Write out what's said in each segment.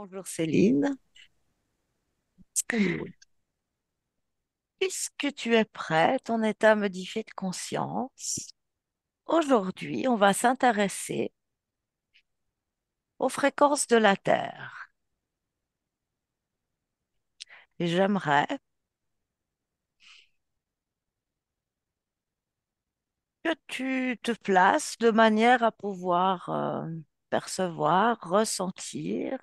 Bonjour Céline, Salut, oui. puisque tu es prête en état modifié de conscience, aujourd'hui on va s'intéresser aux fréquences de la Terre. Et j'aimerais que tu te places de manière à pouvoir percevoir, ressentir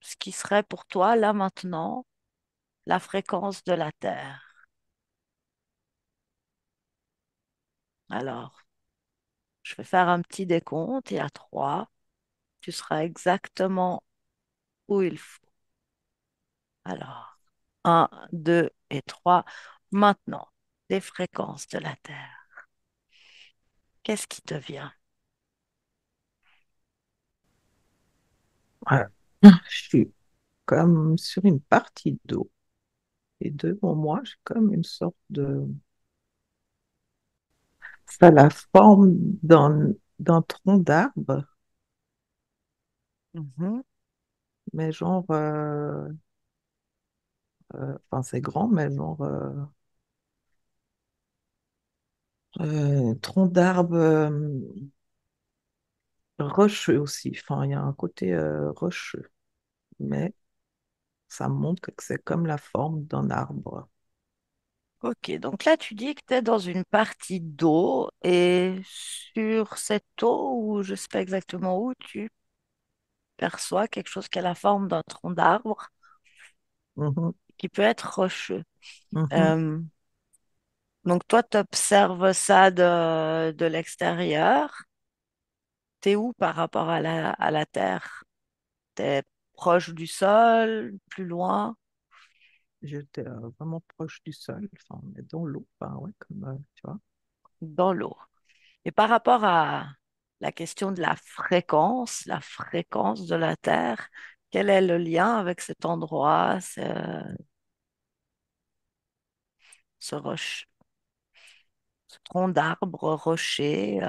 ce qui serait pour toi là maintenant la fréquence de la Terre. Alors, je vais faire un petit décompte et à trois, tu seras exactement où il faut. Alors, un, 2 et 3. Maintenant, les fréquences de la Terre. Qu'est-ce qui te vient? Ouais. Je suis comme sur une partie d'eau. Et devant moi, j'ai comme une sorte de... Ça a la forme d'un tronc d'arbre, Mhm, mais genre... enfin, c'est grand, mais genre... tronc d'arbre rocheux aussi. Enfin, il y a un côté rocheux, mais ça montre que c'est comme la forme d'un arbre. ok, donc là, tu dis que tu es dans une partie d'eau et sur cette eau, ou je ne sais pas exactement où, tu perçois quelque chose qui a la forme d'un tronc d'arbre Mhm, qui peut être rocheux. mhm. Euh, donc toi, tu observes ça de l'extérieur. T'es où par rapport à la Terre? T'es proche du sol, plus loin, J'étais vraiment proche du sol, enfin, mais dans l'eau, enfin, ouais, comme, tu vois. dans l'eau. Et par rapport à la question de la fréquence de la Terre, quel est le lien avec cet endroit, ce tronc d'arbre rocher?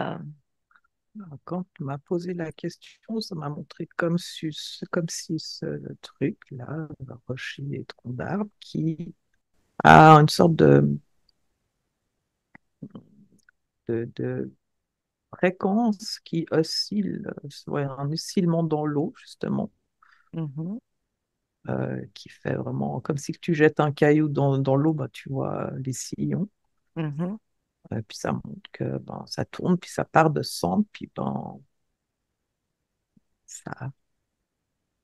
Quand tu m'as posé la question, ça m'a montré comme si ce truc-là, le rocher et tronc d'arbre, qui a une sorte de fréquence qui oscille, ouais, un oscillement dans l'eau, justement, Mhm, qui fait vraiment comme si tu jettes un caillou dans l'eau, bah, tu vois les sillons. mhm. Puis ça montre que ben, ça tourne, puis ça part de centre, puis ben, ça,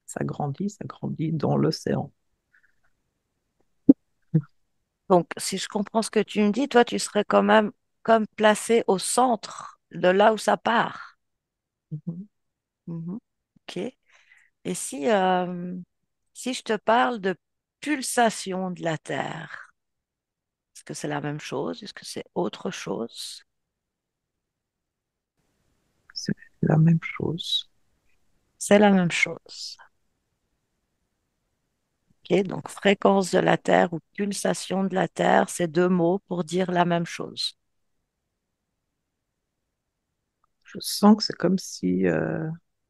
ça grandit dans l'océan. Donc, si je comprends ce que tu me dis, toi, tu serais quand même comme placé au centre de là où ça part. Mhm. Mhm. OK. Et si je te parle de pulsation de la Terre, est-ce que c'est la même chose? Est-ce que c'est autre chose? C'est la même chose. C'est la même chose. Ok, donc fréquence de la Terre ou pulsation de la Terre, c'est deux mots pour dire la même chose. Je sens que c'est comme si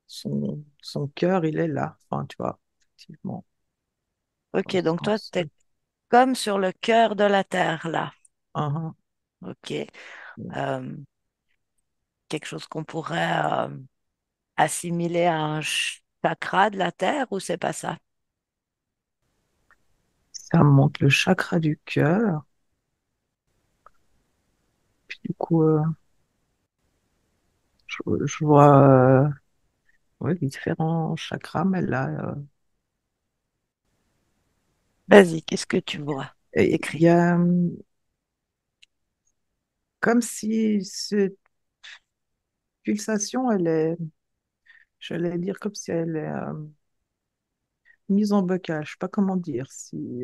son cœur, il est là. Enfin, tu vois, effectivement, dans Ok, le donc toi, sens. tu es comme sur le cœur de la Terre, là. Uhum. Ok. Euh, quelque chose qu'on pourrait assimiler à un chakra de la Terre ou c'est pas ça? Ça monte le chakra du cœur. Puis du coup, je vois ouais, les différents chakras, mais là, Vas-y, qu'est-ce que tu vois? il Décris. y a comme si cette pulsation, elle est, j'allais dire comme si elle est mise en bocage. Je sais pas comment dire. Si,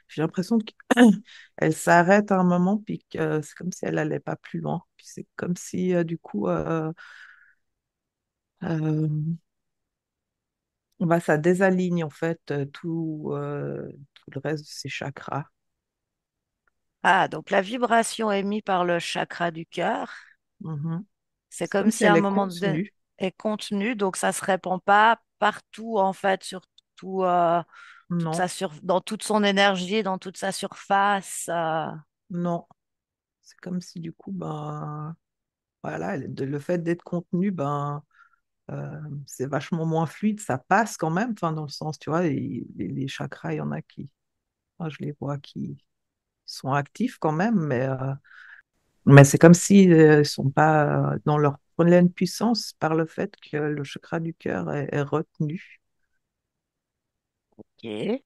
j'ai l'impression qu'elle s'arrête à un moment, puis que c'est comme si elle allait pas plus loin. Puis c'est comme si, du coup, euh, bah, ça désaligne en fait tout le reste de ses chakras. Ah, donc la vibration émise par le chakra du cœur, Mhm. c'est C'est comme comme si si à elle un est moment donné contenue. est contenu, donc ça se répand pas partout, en fait, sur Non, dans toute son énergie, dans toute sa surface. non. C'est comme si du coup, ben, voilà, le fait d'être contenu, ben, c'est vachement moins fluide, ça passe quand même, enfin, dans le sens, tu vois, les chakras, il y en a qui, moi, je les vois qui sont actifs quand même, mais c'est comme s'ils ne sont pas dans leur pleine puissance par le fait que le chakra du cœur est retenu. Ok.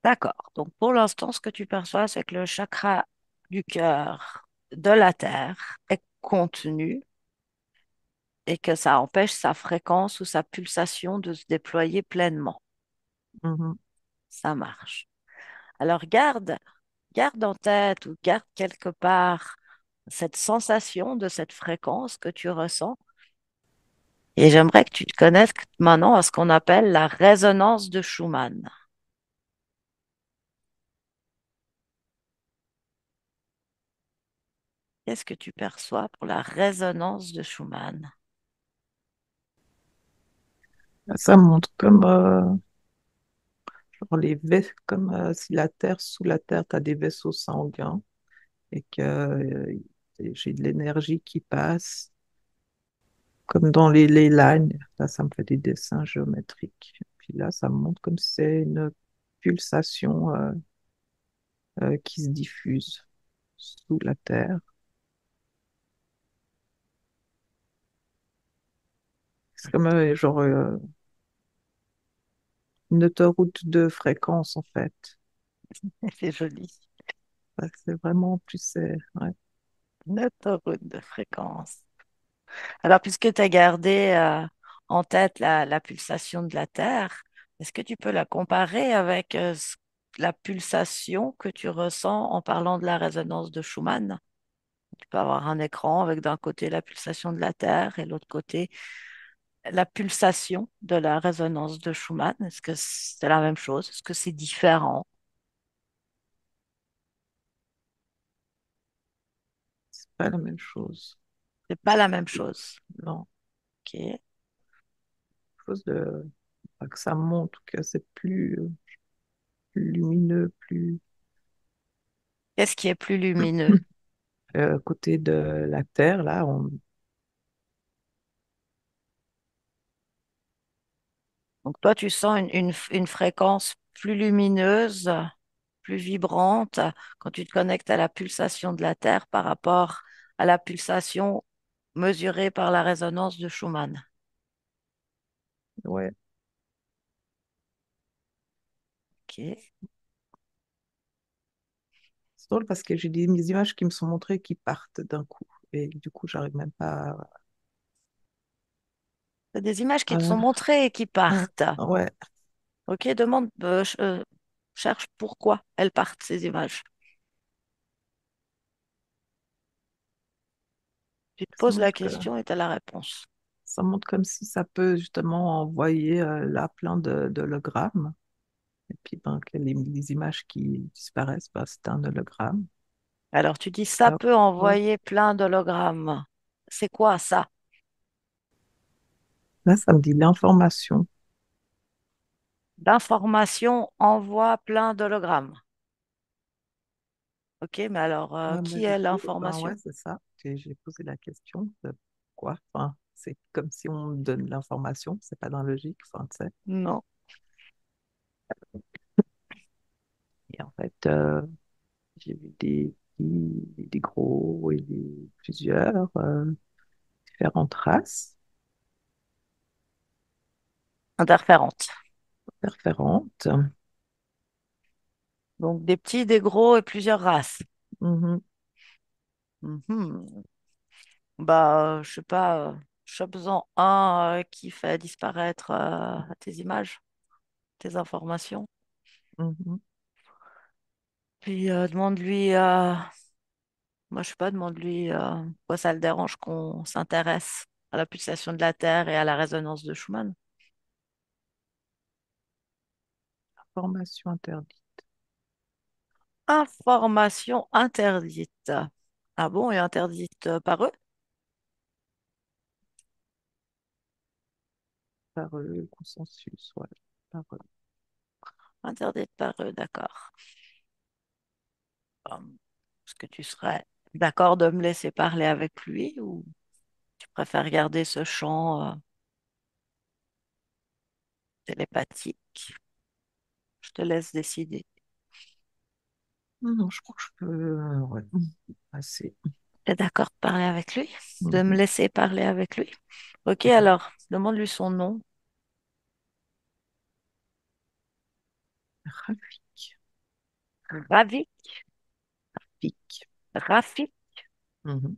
D'accord. Donc, pour l'instant, ce que tu perçois, c'est que le chakra du cœur de la Terre est contenu et que ça empêche sa fréquence ou sa pulsation de se déployer pleinement. Mhm. Ça marche. Alors, garde en tête ou garde quelque part cette sensation de cette fréquence que tu ressens. Et j'aimerais que tu te connectes maintenant à ce qu'on appelle la résonance de Schumann. Qu'est-ce que tu perçois pour la résonance de Schumann? Ça montre comme, genre comme si la Terre, sous la Terre, tu as des vaisseaux sanguins et que j'ai de l'énergie qui passe, comme dans les lignes. Là, ça me fait des dessins géométriques. Puis là, ça me montre comme si c'est une pulsation qui se diffuse sous la Terre. C'est comme genre une autoroute de fréquence, en fait. C'est joli. Ouais, c'est vraiment plus, ouais. Une autoroute de fréquence. Alors, puisque tu as gardé en tête la pulsation de la Terre, est-ce que tu peux la comparer avec la pulsation que tu ressens en parlant de la résonance de Schumann? Tu peux avoir un écran avec d'un côté la pulsation de la Terre et l'autre côté la pulsation de la résonance de Schumann. Est-ce que c'est la même chose? Est-ce que c'est différent? C'est pas la même chose. C'est pas la même chose. Non, Ok. chose de, que ça montre que c'est plus lumineux, plus Qu'est-ce qui est plus lumineux? côté de la Terre, là, Donc toi, tu sens une fréquence plus lumineuse, plus vibrante quand tu te connectes à la pulsation de la Terre par rapport à la pulsation mesurée par la résonance de Schumann. ouais, Ok. c'est drôle parce que j'ai des images qui me sont montrées qui partent d'un coup. Et du coup, j'arrive même pas C'est des images qui te sont à... montrées et qui partent. Ouais, Ok, cherche pourquoi elles partent, ces images. Tu te ça poses la montre question et tu as la réponse. ça montre comme si ça peut justement envoyer là plein d'hologrammes. Et puis, ben, que les images qui disparaissent, ben, c'est un hologramme. Alors, tu dis ça Là, peut ouais. envoyer plein d'hologrammes. C'est quoi ça? Là, ça me dit l'information. L'information envoie plein d'hologrammes. Ok, mais alors, Mais qui du est coup, ben ouais, l'information? c'est ça. J'ai posé la question de pourquoi. Enfin, c'est comme si on me donne l'information, c'est pas dans la logique. Enfin, tu sais. Non. Et en fait, j'ai vu des petits, des gros et plusieurs différentes races Interférente. différentes. Donc, des petits, des gros et plusieurs races. Mhm. Mhm. Bah, je sais pas, chope-en un qui fait disparaître tes images, tes informations. Mhm. Puis demande-lui, moi je sais pas, demande-lui pourquoi ça le dérange qu'on s'intéresse à la pulsation de la Terre et à la résonance de Schumann. Formation interdite. Information interdite. Ah bon, et interdite par eux? par consensus, ouais. Par Interdite par eux, d'accord. Est-ce que tu serais d'accord de me laisser parler avec lui ou tu préfères garder ce champ télépathique? Je te laisse décider. non, non, je crois que je peux, ouais, assez. Tu es d'accord de parler avec lui? De me Mhm. laisser parler avec lui? Ok, Mhm. alors, demande-lui son nom. Rafik. Ravi, Rafik. Rafi. Mhm.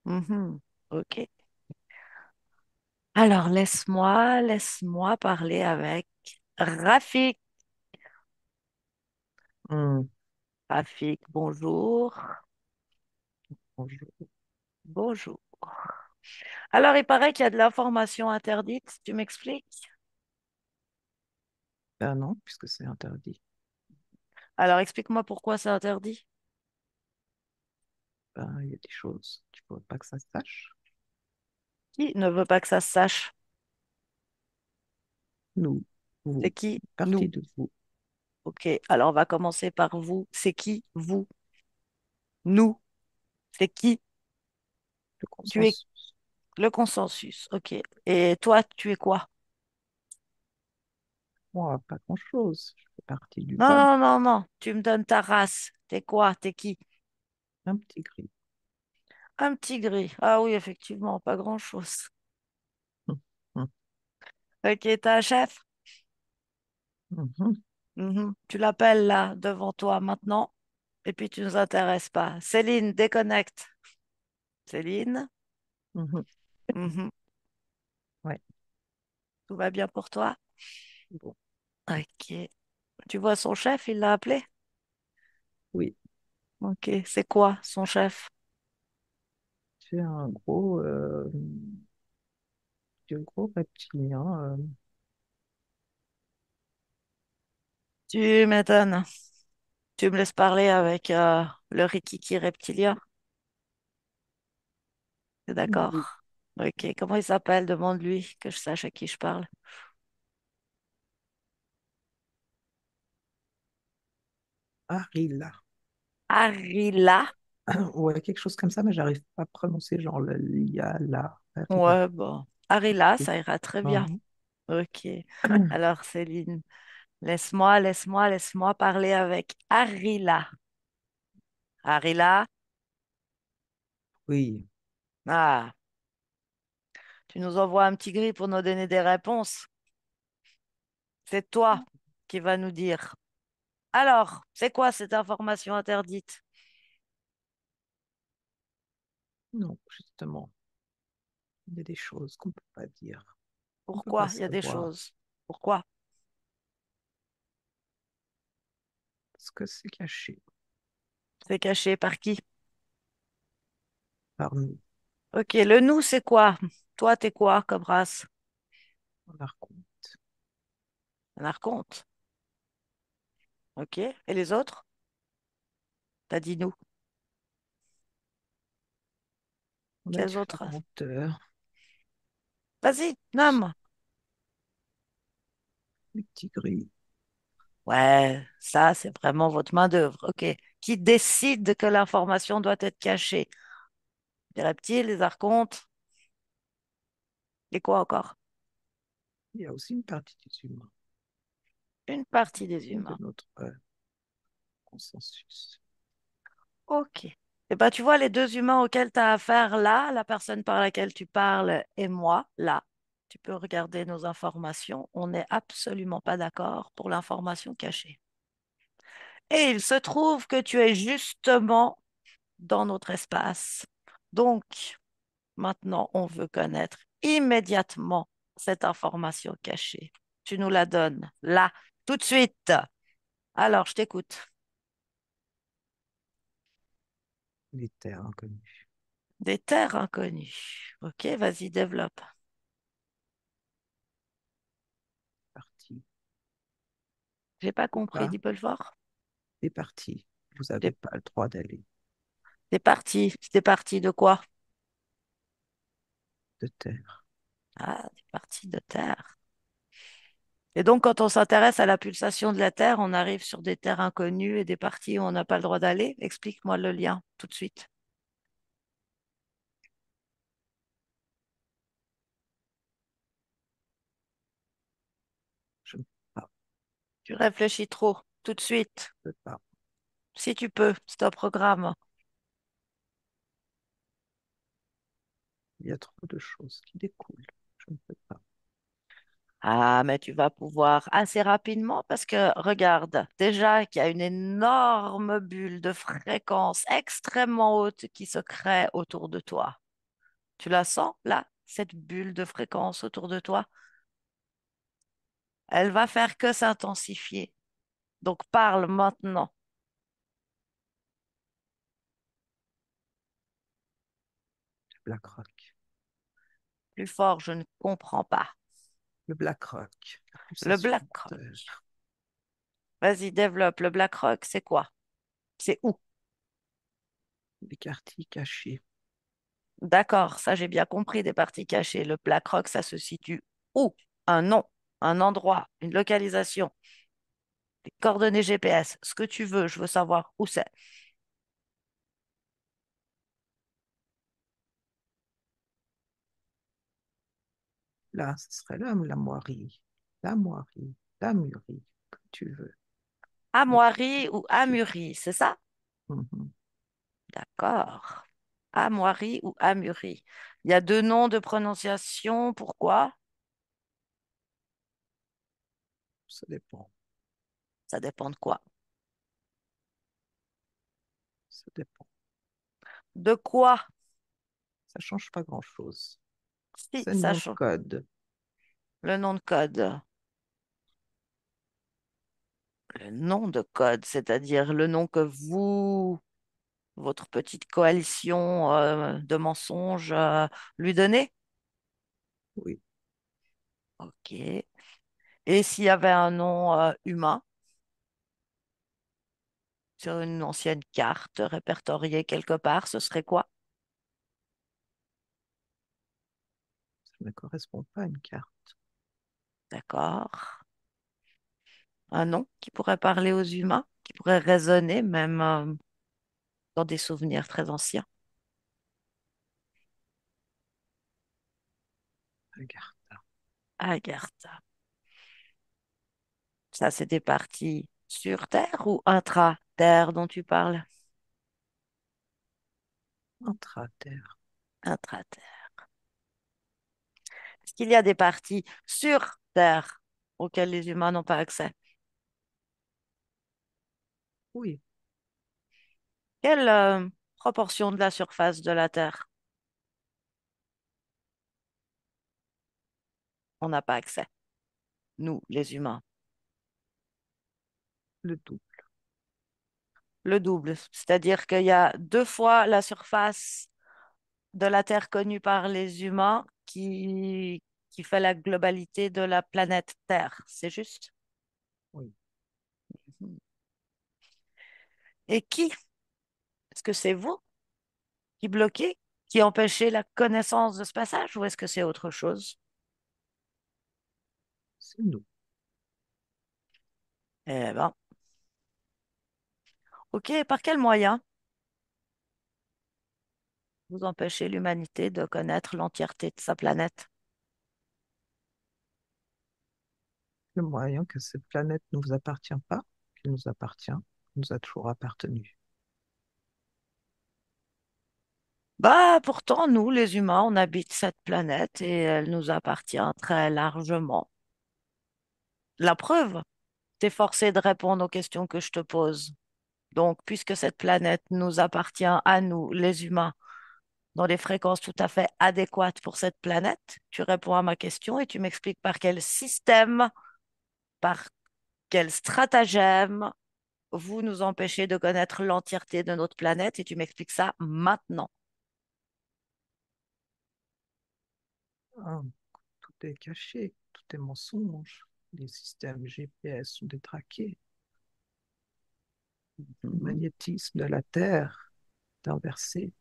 Mhm. Ok. Alors, laisse-moi parler avec Rafik. Mhm. Rafik, bonjour. Bonjour. Bonjour. Alors, il paraît qu'il y a de l'information interdite. Tu m'expliques? Ben non, puisque c'est interdit. Alors, explique-moi pourquoi c'est interdit. Ben, il y a des choses qu'il ne faut pas que ça se sache. Qui ne veut pas que ça se sache? Nous, C'est vous, qui? une partie Nous. de vous, Ok, alors on va commencer par vous. C'est qui? Vous. Nous. C'est qui? le Tu es consensus. le consensus. Ok. Et toi, tu es quoi? Moi, pas grand-chose. Je fais partie du Non, vent. non, non, non. Tu me donnes ta race. T'es quoi? T'es qui? Un petit gris. Un petit gris. Ah oui, effectivement, pas grand-chose. Hum, hum, Ok, t'as un chef? mhm, Mhm. Tu l'appelles là, devant toi maintenant. Et puis tu nous intéresses pas. Céline, déconnecte. Céline? mhm. Mhm. Ouais, Tout va bien pour toi? bon, Ok. Tu vois son chef, il l'a appelé? oui. Ok. C'est quoi son chef? C'est un gros reptilien. Tu m'étonnes. Tu me laisses parler avec le Rikiki reptilien. C'est Oui, d'accord? Ok. Comment il s'appelle? Demande-lui que je sache à qui je parle. Arilla. Arila. Ouais, quelque chose comme ça, mais j'arrive pas à prononcer genre le lia, la, Arilla. Ouais, bon. Arila, Oui. ça ira très bien. Mhm. Ok. Alors, Céline, laisse-moi parler avec Arila. Arila. Oui, Ah, tu nous envoies un petit gris pour nous donner des réponses. C'est toi qui vas nous dire. Alors, c'est quoi cette information interdite? non, justement, il y a des choses qu'on peut pas dire, qu'on peut pas Pourquoi il y a des savoir, choses? Pourquoi? parce que c'est caché C'est caché par qui? par nous. Ok, le nous, c'est quoi? Toi, t'es quoi comme race? On la raconte. Un archonte. Ok, et les autres? T'as dit nous. On a Quels autres? différentes Vas-y, nomme. les petits gris. Ouais, ça, c'est vraiment votre main-d'œuvre. Ok. Qui décide que l'information doit être cachée? Les reptiles, les archontes, et quoi encore? Il y a aussi une partie des humains, Une partie des et de humains. notre consensus. Ok. Et ben, tu vois, les deux humains auxquels tu as affaire là, la personne par laquelle tu parles et moi, là, tu peux regarder nos informations. On n'est absolument pas d'accord pour l'information cachée. Et il se trouve que tu es justement dans notre espace. Donc, maintenant, on veut connaître immédiatement cette information cachée. Tu nous la donnes là, tout de suite. Alors, je t'écoute. Les terres inconnues. Des terres inconnues. Ok, vas-y, développe. Parti. J'ai pas Ou compris, pas, dis Belfort. des parties. Vous n'avez T'es pas le droit d'aller t'es parti. T'es parti de quoi? de terre. Ah, t'es parti de terre. Et donc, quand on s'intéresse à la pulsation de la Terre, on arrive sur des terres inconnues et des parties où on n'a pas le droit d'aller. Explique-moi le lien tout de suite. Je ne peux Tu réfléchis trop, tout de suite. pas. Si tu peux, c'est un programme. Il y a trop de choses qui découlent. Je ne peux pas. Ah, mais tu vas pouvoir assez rapidement parce que regarde, déjà qu'il y a une énorme bulle de fréquence extrêmement haute qui se crée autour de toi. Tu la sens là, cette bulle de fréquence autour de toi? Elle va faire que s'intensifier. Donc parle maintenant. Le Black Rock. Plus fort, je ne comprends pas. Le Black Rock. La Le pulsation Black de Rock. terre. Vas-y, développe. Le Black Rock, c'est quoi? C'est où? Les quartiers cachés. D'accord, ça j'ai bien compris des parties cachées. Le Black Rock, ça se situe où? Un nom, un endroit, une localisation, des coordonnées GPS, ce que tu veux, je veux savoir où c'est. Là, ce serait là, la moirie. La moirie. La mûrie. Comme tu veux. Les Amoiri quartiers ou cachés. Amuri, c'est ça? Mhm. D'accord. Amoiri ou Amuri. Il y a deux noms de prononciation, pourquoi? Ça dépend. Ça dépend de quoi? Ça dépend. De quoi? Ça change pas grand-chose. Si, C'est le nom de sachant code. le nom de code. Le nom de code, c'est-à-dire le nom que vous, votre petite coalition de mensonges, lui donnez? Oui. Ok. Et s'il y avait un nom humain sur une ancienne carte répertoriée quelque part, ce serait quoi? Ça ne correspond pas à une carte. D'accord. Un nom qui pourrait parler aux humains, qui pourrait résonner même dans des souvenirs très anciens. Regarde. Agartha. Ça, c'est des parties sur Terre ou intra-Terre dont tu parles? Intraterre. Intra-Terre. Est-ce qu'il y a des parties sur Terre auxquelles les humains n'ont pas accès? Oui. Quelle proportion de la surface de la Terre on n'a pas accès, nous, les humains? Le double. Le double, c'est-à-dire qu'il y a deux fois la surface de la Terre connue par les humains qui fait la globalité de la planète Terre. C'est juste? Oui. Mhm. Et qui? Est-ce que c'est vous qui bloquez, qui empêchez la connaissance de ce passage ou est-ce que c'est autre chose? C'est nous. Eh ben, ok, par quel moyen vous empêchez l'humanité de connaître l'entièreté de sa planète? Le moyen que cette planète ne vous appartient pas, qu'elle nous appartient, nous a toujours appartenu. Bah, pourtant, nous, les humains, on habite cette planète et elle nous appartient très largement. La preuve, t'es forcé de répondre aux questions que je te pose. Donc, puisque cette planète nous appartient à nous, les humains, dans des fréquences tout à fait adéquates pour cette planète, tu réponds à ma question et tu m'expliques par quel système, par quel stratagème vous nous empêchez de connaître l'entièreté de notre planète et tu m'expliques ça maintenant. Ah, tout est caché, tout est mensonge. Les systèmes GPS sont détraqués. Le Mhm. magnétisme de la Terre est inversé.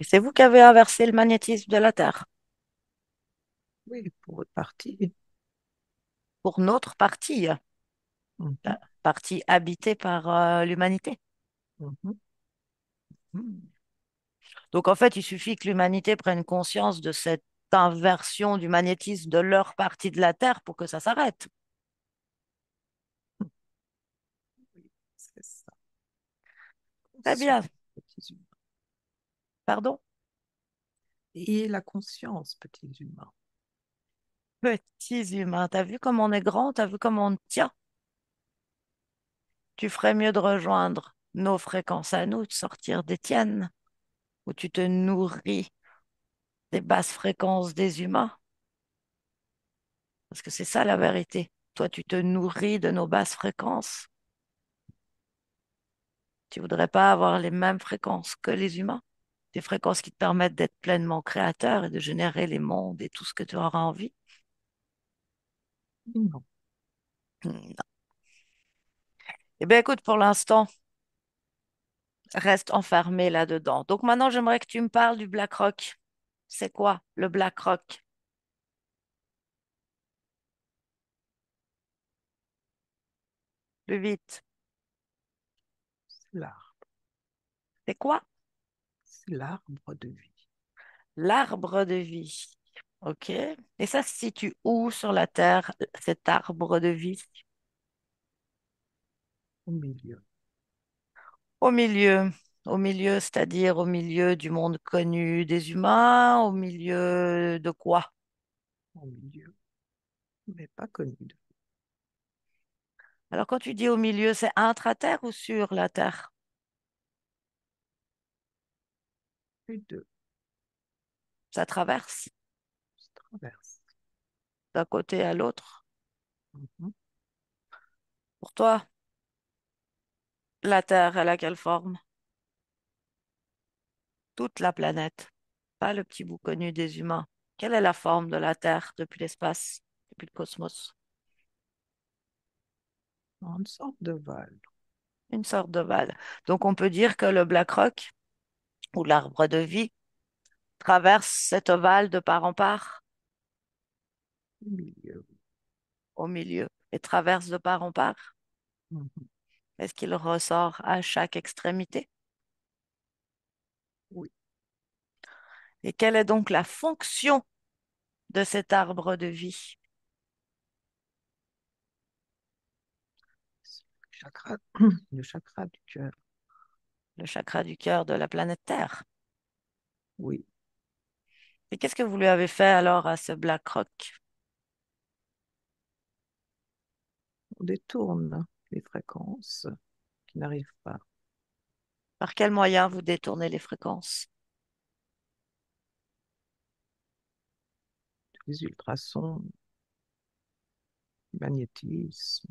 Et c'est vous qui avez inversé le magnétisme de la Terre. Oui, pour votre partie, pour notre partie, Mhm, la partie habitée par l'humanité. mhm. Hmm. Donc en fait, il suffit que l'humanité prenne conscience de cette inversion du magnétisme de leur partie de la Terre pour que ça s'arrête. Oui, c'est ça. Très bien. Conscience, petits humains. Pardon? Et la conscience, petits humains. Petits humains, t'as vu comme on est grand, t'as vu comme on tient. Tu ferais mieux de rejoindre nos fréquences à nous, de sortir des tiennes, où tu te nourris des basses fréquences des humains, parce que c'est ça la vérité. Toi, tu te nourris de nos basses fréquences. Tu voudrais pas avoir les mêmes fréquences que les humains, des fréquences qui te permettent d'être pleinement créateur et de générer les mondes et tout ce que tu auras envie. Non. Hmm. Eh bien, écoute, pour l'instant, reste enfermé là-dedans. Donc maintenant, j'aimerais que tu me parles du Black Rock. C'est quoi le Black Rock? Plus vite. C'est l'arbre. C'est quoi? C'est l'arbre de vie. L'arbre de vie. OK. Et ça se situe où sur la Terre, cet arbre de vie? Au milieu. Au milieu. Au milieu, c'est-à-dire au milieu du monde connu des humains, au milieu de quoi? Au milieu. Mais pas connu de Alors quand tu dis au milieu, c'est intra-terre ou sur la Terre? les deux. Ça traverse Se traverse. d'un côté à l'autre. Mhm. Pour toi, la Terre, elle a quelle forme? Toute la planète, pas le petit bout connu des humains. Quelle est la forme de la Terre depuis l'espace, depuis le cosmos? Une sorte de val. Une sorte d'ovale. Donc on peut dire que le Black Rock, ou l'arbre de vie, traverse cet ovale de part en part, Au milieu. au milieu, et traverse de part en part. Mhm. Est-ce qu'il ressort à chaque extrémité? Oui. Et quelle est donc la fonction de cet arbre de vie? Chakra, le chakra du cœur. Le chakra du cœur de la planète Terre. Oui. Et qu'est-ce que vous lui avez fait alors à ce Black Rock? On détourne les fréquences qui n'arrivent pas. Par quel moyen vous détournez les fréquences? Les ultrasons, magnétisme.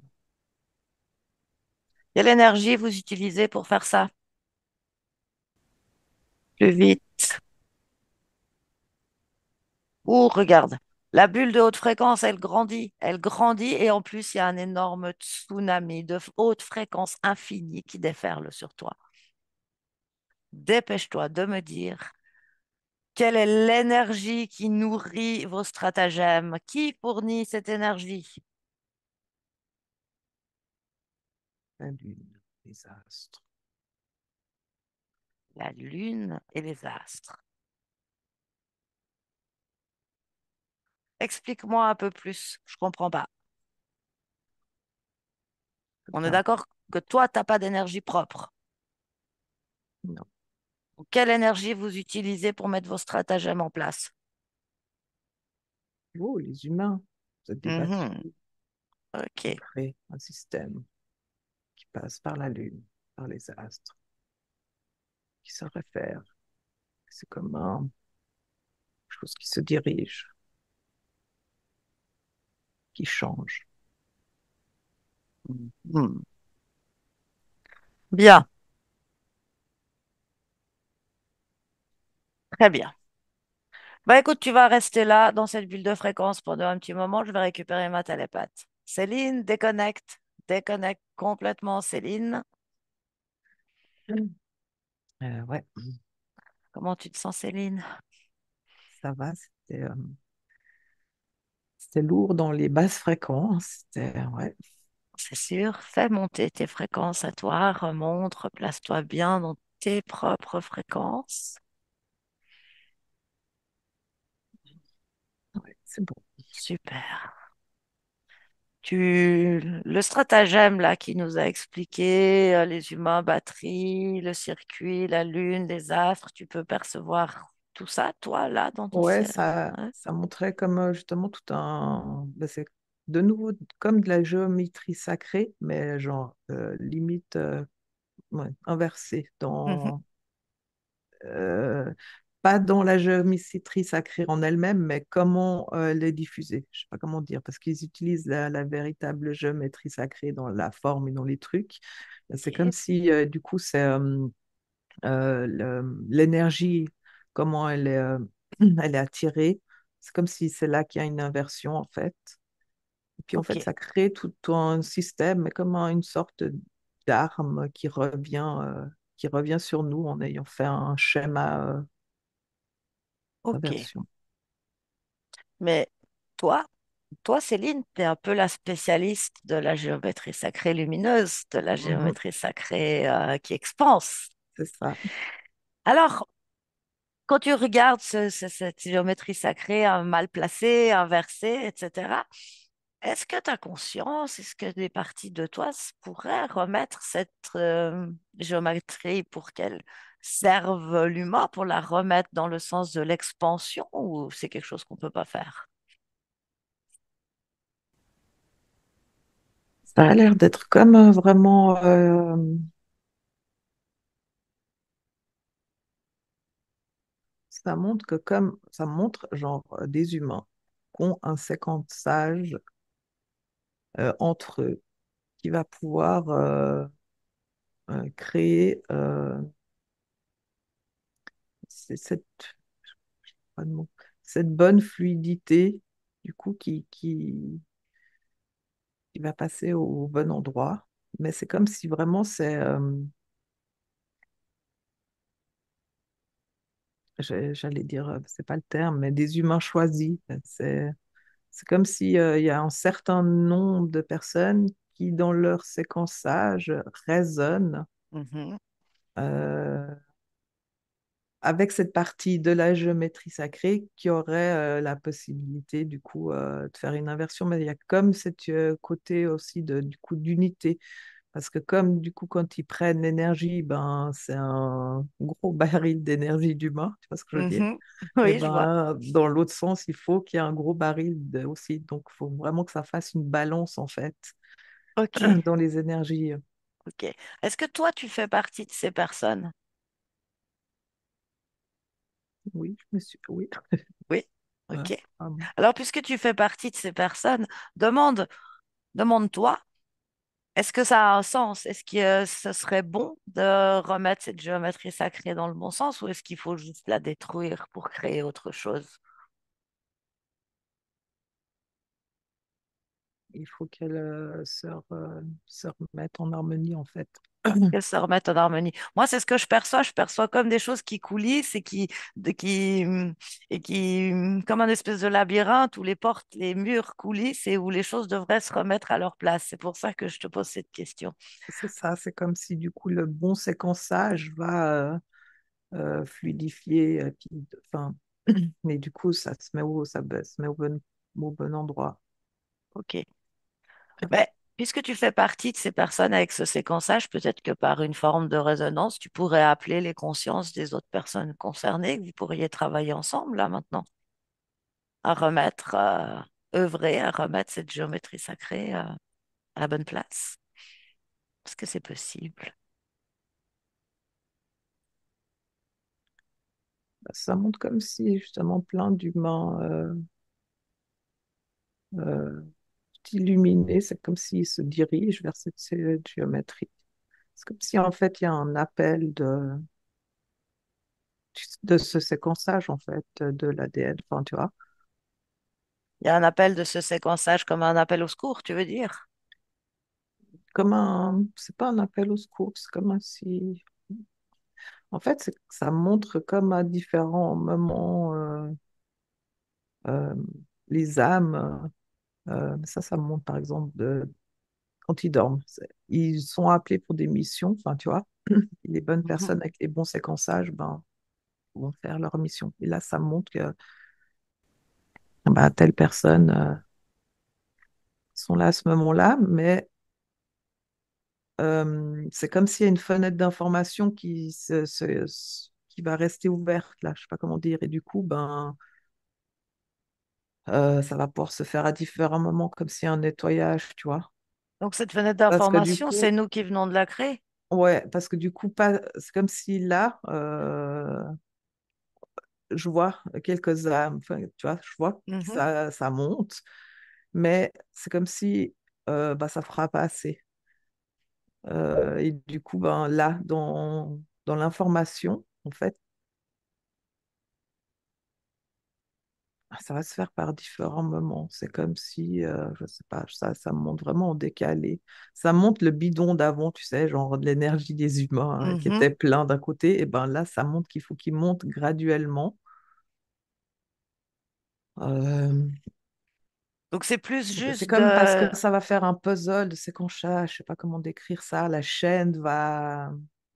Quelle énergie vous utilisez pour faire ça? Plus vite. Ou regarde, la bulle de haute fréquence, elle grandit et en plus, il y a un énorme tsunami de haute fréquence infinie qui déferle sur toi. Dépêche-toi de me dire quelle est l'énergie qui nourrit vos stratagèmes, qui fournit cette énergie? La lune, les astres. La lune et les astres. Explique-moi un peu plus, je comprends pas. On est Enfin, d'accord que toi, tu n'as pas d'énergie propre. non. Quelle énergie vous utilisez pour mettre vos stratagèmes en place? Vous, les humains, vous êtes des Mhm. batteries. On OK. crée un système qui passe par la lune, par les astres, qui se réfère. C'est comme un chose qui se dirige, qui change. Mhm. Bien, très bien. Bah écoute, tu vas rester là dans cette bulle de fréquence pendant un petit moment. Je vais récupérer ma télépathe. Céline, déconnecte. Déconnecte complètement, Céline. Ouais, Comment tu te sens, Céline? ça va. C'était c'était lourd dans les basses fréquences. C'était, ouais, C'est sûr, fais monter tes fréquences à toi, remonte, replace-toi bien dans tes propres fréquences. ouais, c'est bon. Super. Le stratagème là qui nous a expliqué les humains, batterie, le circuit, la lune, les astres, tu peux percevoir tout ça, toi, là, dans ton Ouais, ciel. Ouais. ça montrait comme justement tout un. Ben, c'est de nouveau comme de la géométrie sacrée, mais genre limite ouais, inversée. Mhm. Euh, Pas dans la géométrie sacrée en elle-même, mais comment les diffuser. Je sais pas comment dire, parce qu'ils utilisent la véritable géométrie sacrée dans la forme et dans les trucs. C'est comme Ok, si, du coup, c'est l'énergie, comment elle est, elle est attirée. C'est comme si c'est là qu'il y a une inversion, en fait. Et puis, en ok, fait, ça crée tout un système, mais comme une sorte d'arme qui revient sur nous en ayant fait un schéma ok. d'inversion. Mais toi, toi, Céline, tu es un peu la spécialiste de la géométrie sacrée lumineuse, de la Mhm, géométrie sacrée qui expanse. c'est ça. Alors, quand tu regardes cette géométrie sacrée mal placée, inversée, etc., est-ce que tu as conscience, est-ce que des parties de toi pourraient remettre cette géométrie pour qu'elle serve l'humain, pour la remettre dans le sens de l'expansion, ou c'est quelque chose qu'on ne peut pas faire? Ça a l'air d'être comme vraiment. Ça montre que comme ça montre genre des humains qui ont un séquençage entre eux qui va pouvoir créer cette, pas de mot, cette bonne fluidité du coup qui va passer au bon endroit. Mais c'est comme si vraiment j'allais dire, c'est pas le terme, mais des humains choisis. C'est comme si, il y a un certain nombre de personnes qui, dans leur séquençage, résonnent Mhm, euh, avec cette partie de la géométrie sacrée qui aurait la possibilité, du coup, de faire une inversion. Mais il y a comme cet côté aussi du coup, d'unité. Parce que comme, du coup, quand ils prennent l'énergie, ben, c'est un gros baril d'énergie d'humain, tu vois ce que je veux dire? mhm. Et Oui, je vois. ben, dans l'autre sens, il faut qu'il y ait un gros aussi. Donc, il faut vraiment que ça fasse une balance, en fait, Ok, dans les énergies. ok. Est-ce que toi, tu fais partie de ces personnes? Oui, je me suis... Oui. Oui. Ouais, Ok. vraiment. Alors, puisque tu fais partie de ces personnes, demande, demande-toi. Est-ce que ça a un sens? Est-ce que ce serait bon de remettre cette géométrie sacrée dans le bon sens ou est-ce qu'il faut juste la détruire pour créer autre chose? Il faut qu'elle se remette en harmonie, en fait. Qu'elle se remette en harmonie. Moi, c'est ce que je perçois. Je perçois comme des choses qui coulissent et qui, comme un espèce de labyrinthe où les portes, les murs coulissent et où les choses devraient se remettre à leur place. C'est pour ça que je te pose cette question. C'est ça, c'est comme si, du coup, le bon séquençage va fluidifier, puis, enfin, mais du coup, ça se met au bon endroit. OK. Mais puisque tu fais partie de ces personnes avec ce séquençage, peut-être que par une forme de résonance, tu pourrais appeler les consciences des autres personnes concernées, que vous pourriez travailler ensemble là maintenant, à remettre, œuvrer, à remettre cette géométrie sacrée, à la bonne place. Est-ce que c'est possible? Ça montre comme si, justement, plein d'humains euh, illuminés, c'est comme s'ils se dirigent vers cette géométrie. C'est comme si, en fait, il y a un appel de ce séquençage, en fait, de l'ADN. Enfin, tu vois, Il y a un appel de ce séquençage comme un appel au secours, tu veux dire? c'est pas un appel au secours, c'est comme un si, en fait, ça montre comme à différents moments les âmes. Ça me montre par exemple quand ils dorment. Ils sont appelés pour des missions, enfin, tu vois, les bonnes Mhm. personnes avec les bons séquençages, ben, vont faire leur mission. Et là, ça montre que bah, telle personne sont là à ce moment-là, mais c'est comme s'il y a une fenêtre d'information qui va rester ouverte, là, je sais pas comment dire. Et du coup, ben, ça va pouvoir se faire à différents moments, comme s'il y a un nettoyage, tu vois. Donc cette fenêtre Parce que du d'information, c'est coup, nous qui venons de la créer. ouais, parce que du coup, pas, c'est comme si là, je vois quelques âmes, enfin, tu vois, je vois que Mhm. ça monte, mais c'est comme si bah, ça fera pas assez. Et du coup, ben, là, dans l'information, en fait, ça va se faire par différents moments. C'est comme si, je sais pas, ça monte vraiment en décalé. Ça monte le bidon d'avant, tu sais, genre de l'énergie des humains qui Mhm. était plein d'un côté, et ben là, ça montre qu'il faut qu'il monte graduellement. Euh, Donc c'est plus c'est juste comme parce de... que ça va faire un puzzle de séquençage, je sais pas comment décrire ça. La chaîne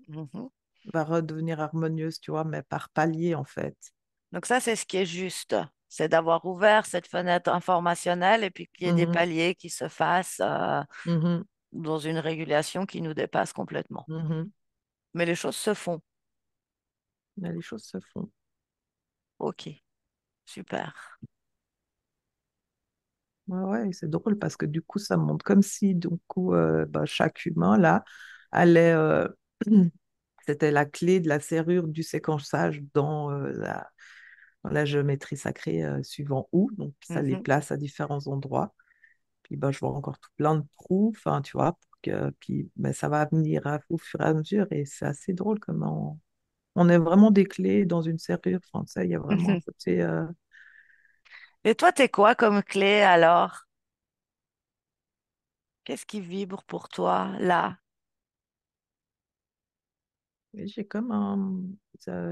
Mhm. va redevenir harmonieuse, tu vois, mais par palier en fait. Donc ça, c'est ce qui est juste. C'est d'avoir ouvert cette fenêtre informationnelle et puis qu'il y ait des Mhm, paliers qui se fassent mhm, dans une régulation qui nous dépasse complètement. mhm. Mais les choses se font. Mais les choses se font. Ok, super. Ouais, ouais, et c'est drôle parce que du coup, ça montre comme si du coup, bah, chaque humain là allait, c'était la clé de la serrure du séquençage dans la géométrie sacrée suivant où, donc ça les Mhm. place à différents endroits. Puis bah, je vois encore tout plein de trous, enfin, tu vois, puis, mais ça va venir au fur et à mesure et c'est assez drôle comment on est vraiment des clés dans une serrure. Enfin, ça, il y a vraiment un côté. Et toi, t'es quoi comme clé alors? Qu'est-ce qui vibre pour toi là? Et j'ai comme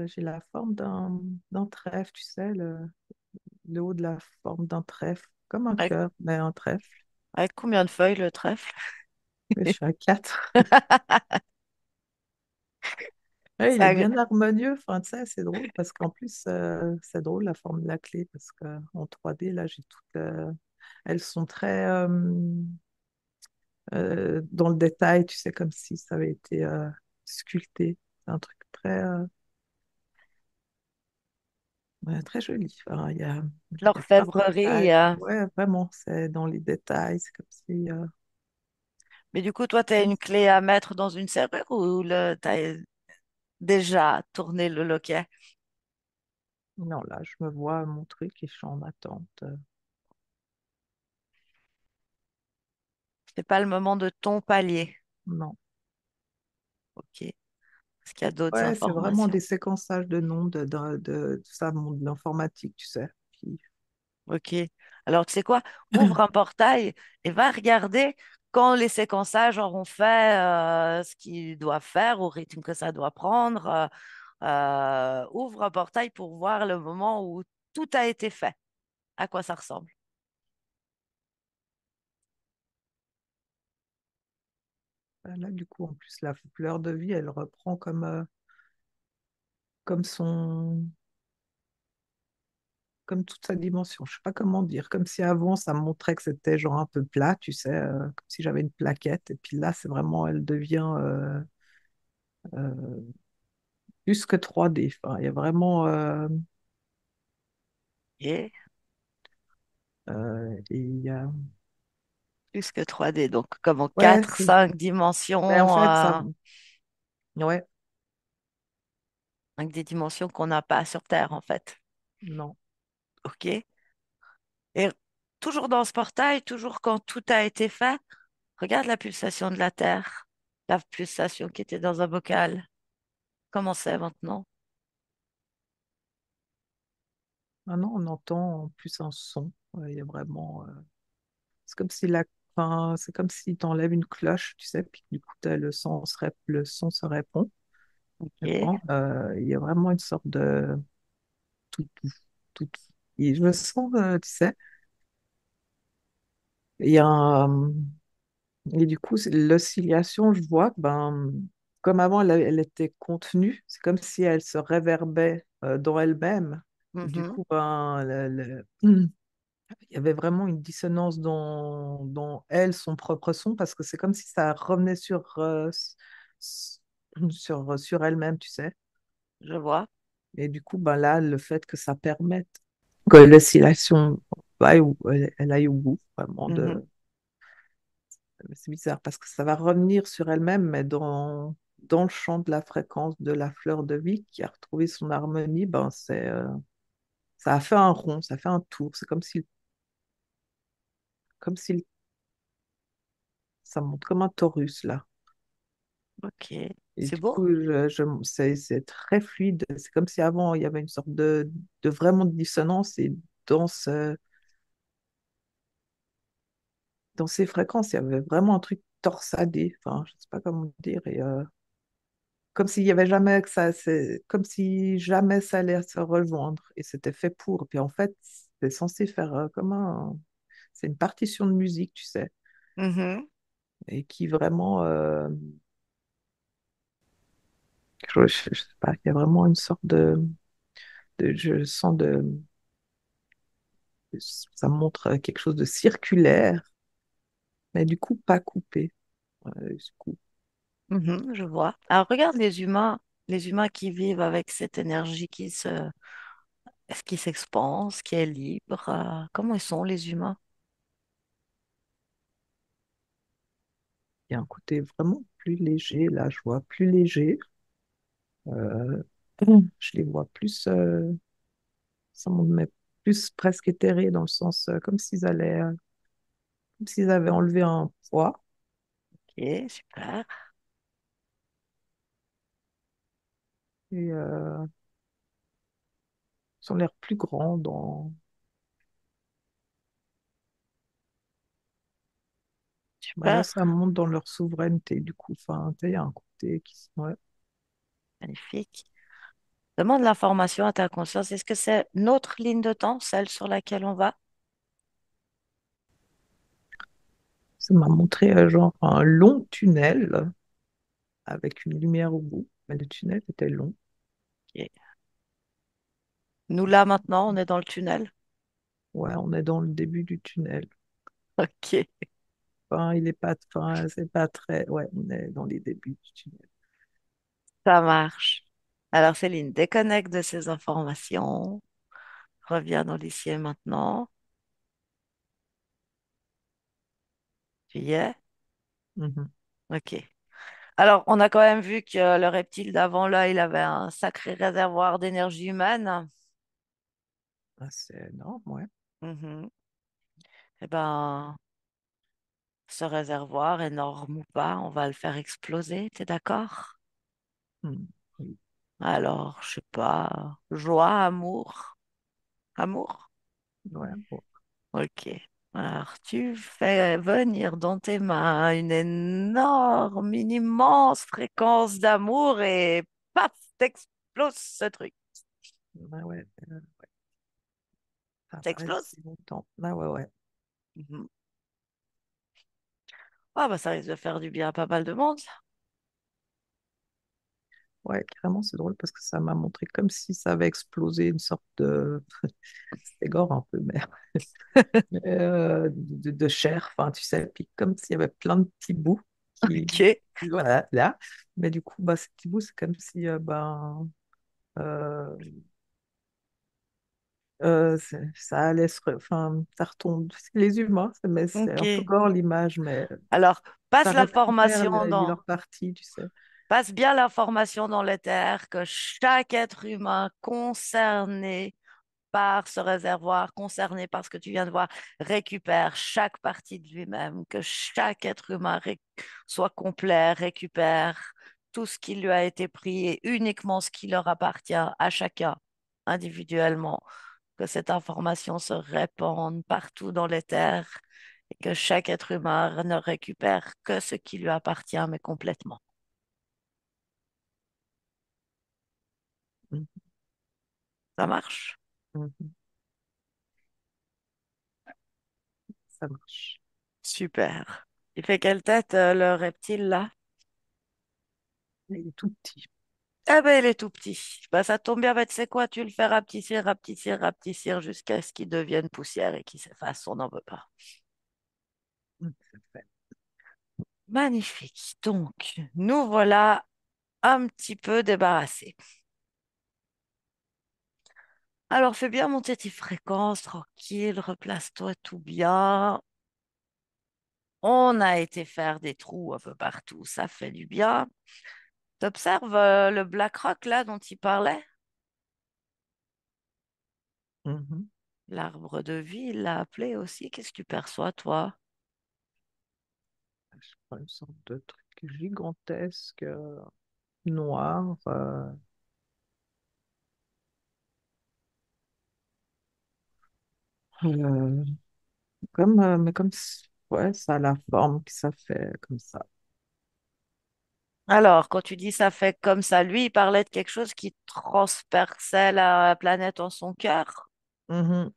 j'ai la forme d'un trèfle, tu sais, le haut de la forme d'un trèfle, comme un Avec, cœur, mais un trèfle. avec combien de feuilles le trèfle? Mais je suis à 4. Ouais, il est Ça- bien harmonieux. Enfin, tu sais, c'est drôle parce qu'en plus, c'est drôle la forme de la clé parce qu'en 3D, là, j'ai toutes. Elles sont très dans le détail, tu sais, comme si ça avait été sculpté. C'est un truc très, ouais, très joli. Enfin, il y a plein de L'orfèvrerie. détails. Ouais, vraiment, c'est dans les détails. C'est comme si. Mais du coup, toi, tu as une clé à mettre dans une serrure ou tu as déjà tourné le loquet? Non, là, je me vois mon truc et je suis en attente. C'est pas le moment de ton palier. Non. Ok. Est-ce qu'il y a d'autres Ouais, c'est vraiment informations? des séquençages de noms de ça, de l'informatique, tu sais. Puis, Ok. Alors, tu sais quoi? Ouvre un portail et va regarder quand les séquençages auront fait ce qu'ils doivent faire au rythme que ça doit prendre. Ouvre un portail pour voir le moment où tout a été fait. À quoi ça ressemble? là, du coup, en plus, la fleur de vie, elle reprend comme comme toute sa dimension. Je sais pas comment dire. Comme si avant, ça me montrait que c'était genre un peu plat, tu sais, comme si j'avais une plaquette. Et puis là, c'est vraiment, elle devient euh, plus que 3D. Enfin, il y a vraiment, Et et il y a, plus que 3D, donc comme en ouais, 4, 5 dimensions, mais en fait, ouais, avec des dimensions qu'on n'a pas sur Terre, en fait. non. OK? Et toujours dans ce portail, toujours quand tout a été fait, regarde la pulsation de la Terre, la pulsation qui était dans un bocal. Comment c'est maintenant? Maintenant, on entend en plus un son. Ouais, il y a vraiment, c'est comme si enfin, c'est comme si tu enlèves une cloche, tu sais, puis du coup, le son se répond. OK. Répond. Il y a vraiment une sorte de tout, tout, tout. Et je me sens, tu sais, Il y a un, et du coup, l'oscillation, je vois que ben, comme avant, elle était contenue, c'est comme si elle se réverbait dans elle-même. Et du Mhm. coup, ben, il y avait vraiment une dissonance dans elle, son propre son, parce que c'est comme si ça revenait s- sur elle-même, tu sais. Je vois. Et du coup, ben là, le fait que ça permette que l'oscillation elle aille au bout, vraiment, Mhm. c'est bizarre, parce que ça va revenir sur elle-même, mais dans le champ de la fréquence de la fleur de vie qui a retrouvé son harmonie, ben ça a fait un rond, ça fait un tour. C'est comme si ça monte comme un torus, là. Ok. Et C'est du beau. coup, c'est très fluide. C'est comme si avant, il y avait une sorte de vraiment de dissonance. Et dans dans ces fréquences, il y avait vraiment un truc torsadé. Enfin, je sais pas comment dire. Et, comme s'il y avait jamais que ça, c'est comme si jamais ça allait se rejoindre. Et c'était fait pour. Puis en fait, c'est censé faire c'est une partition de musique, tu sais. Mhm. Et qui vraiment, je sais pas, il y a vraiment une sorte je sens ça montre quelque chose de circulaire, mais du coup pas coupé. Du coup, Mhm, je vois. Alors regarde les humains qui vivent avec cette énergie qui s'expanse, qui est libre. Comment ils sont les humains? il y a un côté vraiment plus léger, là, je vois plus léger. Euh, je les vois plus, ça me met plus presque éthérés dans le sens comme s'ils avaient enlevé un poids Ok, super, et ils ont l'air plus grands là, super, ça monte dans leur souveraineté, du coup. Enfin, tu sais, il y a un côté ouais. magnifique. Demande l'information à ta conscience. Est-ce que c'est notre ligne de temps, celle sur laquelle on va? Ça m'a montré genre un long tunnel avec une lumière au bout, mais le tunnel était long. Ok. Nous là maintenant, on est dans le tunnel. Ouais, on est dans le début du tunnel. Ok, Enfin, enfin, c'est pas très, ouais, on est dans les débuts du tunnel. ça marche. Alors Céline, déconnecte de ces informations. Reviens dans l'ici et maintenant. Tu y es? Mhm. Ok. Alors, on a quand même vu que le reptile d'avant, là, il avait un sacré réservoir d'énergie humaine. Ah, c'est énorme, ouais. Mhm. Eh ben, ce réservoir, énorme ou pas, on va le faire exploser, t'es d'accord? Mhm. Oui, Alors, je sais pas, joie, amour, amour? ouais, bon. Ok. Alors, tu fais venir dans tes mains une énorme, une immense fréquence d'amour et paf, t'exploses ce truc. Ouais, ouais, ça va pas T'exploses. rester longtemps. Ah, ouais, ouais. Mhm. Ah bah ça risque de faire du bien à pas mal de monde. Ouais, carrément, c'est drôle parce que ça m'a montré comme si ça avait explosé une sorte de. C'était gore un peu, mais de chair, enfin, tu sais, puis comme s'il y avait plein de petits bouts Ok, voilà, là. Mais du coup, bah, ces petits bouts, c'est comme si, euh, ça allait enfin, ça retombe. C'est les humains, mais c'est un peu ok. gore l'image, mais Alors, ça récupère leur partie, tu sais. passe bien l'information dans l'éther que chaque être humain concerné par ce réservoir, concerné par ce que tu viens de voir, récupère chaque partie de lui-même, que chaque être humain soit complet, récupère tout ce qui lui a été pris et uniquement ce qui leur appartient à chacun individuellement, que cette information se répande partout dans l'éther et que chaque être humain ne récupère que ce qui lui appartient, mais complètement. Mhm, Ça marche? mhm, ça marche. Super. Il fait quelle tête, le reptile là? Il est tout petit. Eh ben, il est tout petit. Bah, ça tombe bien, bah, tu sais quoi, tu le fais rapetissir jusqu'à ce qu'il devienne poussière et qu'il s'efface. On n'en veut pas. Ça fait. Magnifique. Donc, nous voilà un petit peu débarrassés. Alors, fais bien monter tes fréquences, tranquille, replace-toi tout bien. On a été faire des trous un peu partout, ça fait du bien. T'observes le Black Rock là dont il parlait? Mhm. L'arbre de vie, il l'a appelé aussi. Qu'est-ce que tu perçois, toi? Je prends une sorte de truc gigantesque, noir. Euh, mais ouais, ça a la forme que ça fait comme ça. Alors, quand tu dis ça fait comme ça, lui, il parlait de quelque chose qui transperçait la planète en son cœur. Mhm.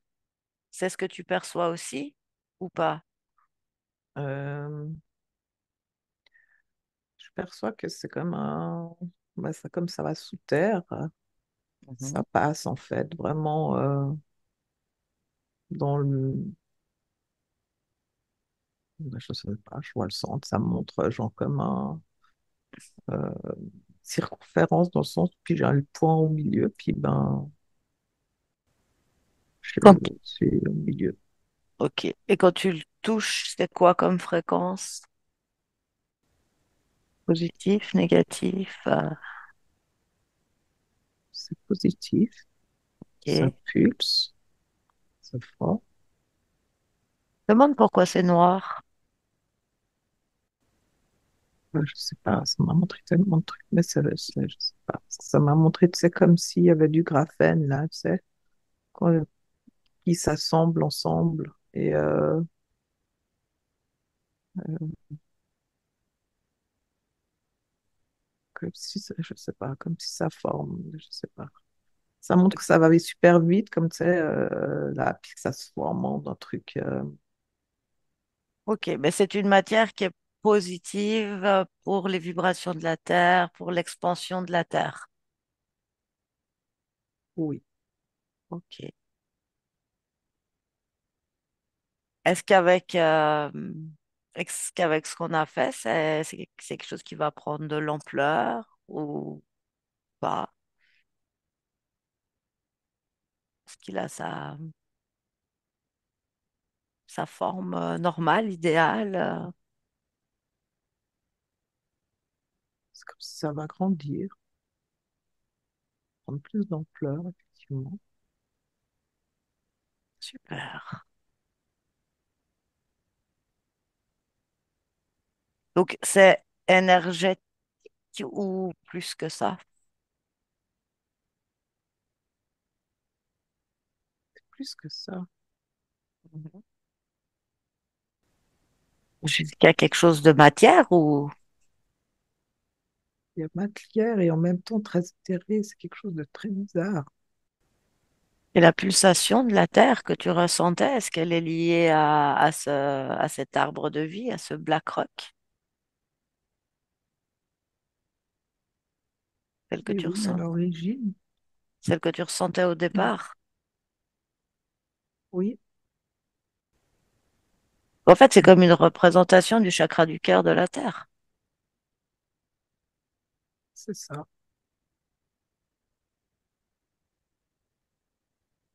C'est ce que tu perçois aussi ou pas? Euh, je perçois que c'est comme bah, ça, comme ça va sous terre, Mhm. ça passe en fait vraiment dans le, bah, je sais pas, je vois le centre, ça me montre genre comme un euh, circonférence dans le sens, puis j'ai un point au milieu, puis ben je Quand- suis au milieu. Ok. Et quand tu le touches, c'est quoi comme fréquence? Positif, négatif? C'est positif, ça Ok. pulse, ça froid. Demande pourquoi c'est noir. Je sais pas, ça m'a montré tellement de trucs, mais je sais pas. Ça m'a montré, tu sais, comme s'il y avait du graphène là, tu sais, qui s'assemblent ensemble et comme si, je sais pas, comme si ça forme, je sais pas. Ça montre que ça va aller super vite, comme tu sais, là, puis que ça se forme en un truc. Ok, mais c'est une matière qui est positive pour les vibrations de la Terre, pour l'expansion de la Terre. Oui, Ok. Est-ce qu'avec est-ce qu'avec ce qu'on a fait, c'est quelque chose qui va prendre de l'ampleur ou pas? Est-ce qu'il a sa forme normale, idéale? c'est comme si ça va grandir, prendre plus d'ampleur, effectivement. Super. Donc, c'est énergétique ou plus que ça? Plus que ça. Mhm. Est-ce qu'il y a quelque chose de matière ou Il y a matière et en même temps très éthéré, c'est quelque chose de très bizarre. et la pulsation de la Terre que tu ressentais, est-ce qu'elle est liée à cet arbre de vie, à ce Black Rock, celle que Oui, tu oui, à ressens, l'origine, celle que tu ressentais au départ? oui, En fait, c'est comme une représentation du chakra du cœur de la Terre. c'est ça.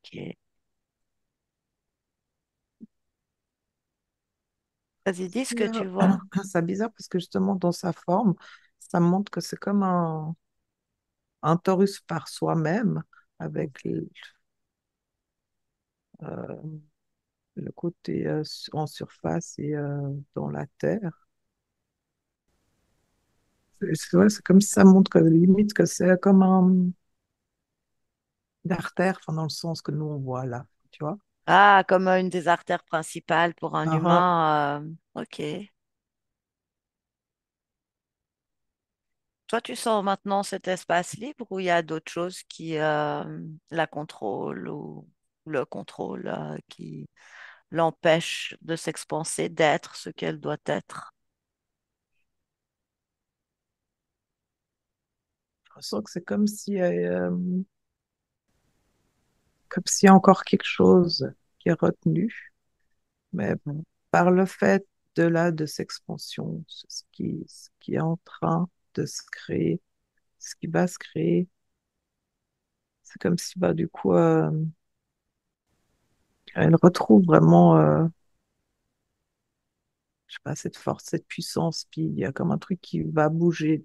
Ok. Vas-y, dis ce que tu vois. C'est bizarre parce que justement, dans sa forme, ça montre que c'est comme un torus par soi-même, avec euh, le côté en surface et dans la terre. Ouais, c'est comme si ça montre que limite que c'est comme une artère, enfin, dans le sens que nous on voit là, tu vois. Ah, comme une des artères principales pour un Ah, ah. humain. Ok. Toi, tu sens maintenant cet espace libre où il y a d'autres choses qui la contrôlent ou le contrôle, qui l'empêche de s'expanser, d'être ce qu'elle doit être. Je ressens que c'est comme s'il y a encore quelque chose qui est retenu, mais Mhm. par le fait de s'expansion, ce qui est en train de se créer, ce qui va se créer, c'est comme si bah, du coup, elle retrouve vraiment, je sais pas, cette force, cette puissance, puis il y a comme un truc qui va bouger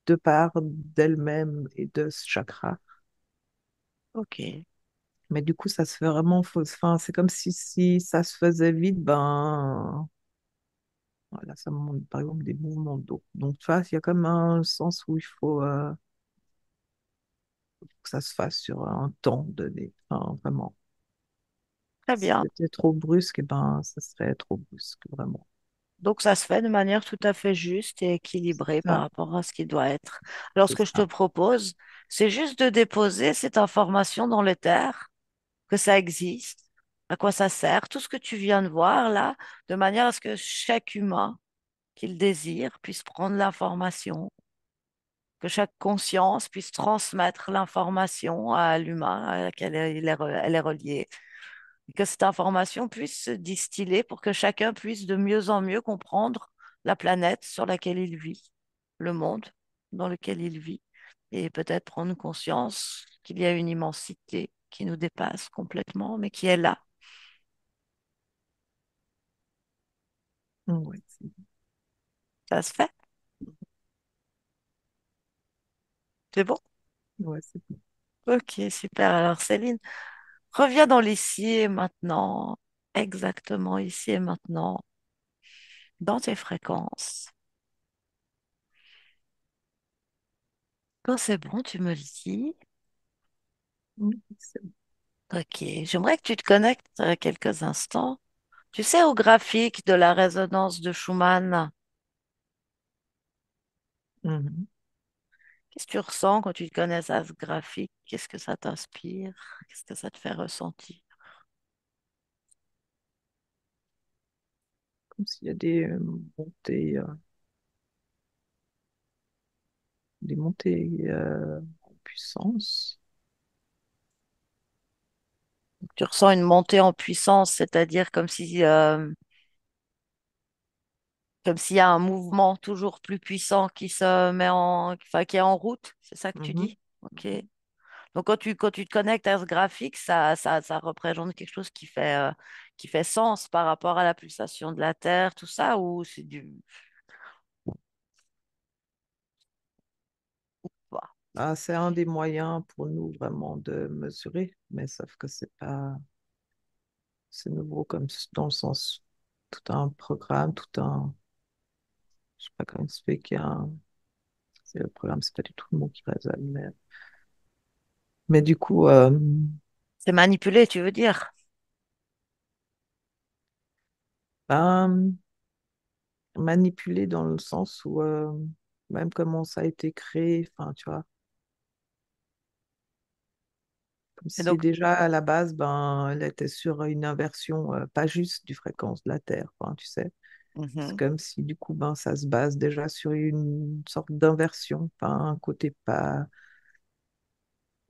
de part d'elle-même et de ce chakra. Ok, Mais du coup, ça se fait vraiment fausse. Enfin, c'est comme si ça se faisait vite, ben voilà, ça me montre par exemple des mouvements d'eau. Donc, tu vois, il y a comme un sens où il faut que ça se fasse sur un temps donné. Enfin, vraiment. très Si bien. c'était trop brusque, eh ben, ça serait trop brusque, vraiment. Donc ça se fait de manière tout à fait juste et équilibrée par Ça, rapport à ce qui doit être. Alors ce c'est que je te ça. propose, c'est juste de déposer cette information dans l'éther, que ça existe, à quoi ça sert, tout ce que tu viens de voir là, de manière à ce que chaque humain qui le désire puisse prendre l'information, que chaque conscience puisse transmettre l'information à l'humain à laquelle elle est reliée, et que cette information puisse se distiller pour que chacun puisse de mieux en mieux comprendre la planète sur laquelle il vit, le monde dans lequel il vit, et peut-être prendre conscience qu'il y a une immensité qui nous dépasse complètement, mais qui est là. Ouais, Ça se fait, c'est bon? ouais, c'est bon. Ok, super. Alors Céline, reviens dans l'ici et maintenant, exactement ici et maintenant, dans tes fréquences. Quand c'est bon, tu me le dis. C'est bon. Ok, j'aimerais que tu te connectes quelques instants. Tu sais, au graphique de la résonance de Schumann, Mhm. qu'est-ce que tu ressens quand tu te connais à ce graphique? Qu'est-ce que ça t'inspire? Qu'est-ce que ça te fait ressentir? Comme s'il y a montées, des montées en puissance. Tu ressens une montée en puissance, c'est-à-dire comme s'il y a un mouvement toujours plus puissant qui se met enfin, qui est en route, c'est ça que tu Mhm. dis? Ok. Donc quand tu te connectes à ce graphique, ça représente quelque chose qui fait sens par rapport à la pulsation de la Terre, tout ça, ou c'est du... Bah, Ah, c'est un des moyens pour nous vraiment de mesurer, mais sauf que c'est nouveau dans le sens, tout un programme, je sais pas comment expliquer, c'est le programme, c'est pas du tout le mot qui résonne, mais du coup, c'est manipulé, tu veux dire? ben, manipuler dans le sens où, même comment ça a été créé, enfin, tu vois, comme Et si donc, déjà à la base, ben, elle était sur une inversion, pas juste du fréquence de la Terre, enfin, tu sais. C'est mhm. comme si du coup, ben, ça se base déjà sur une sorte d'inversion, pas un côté pas.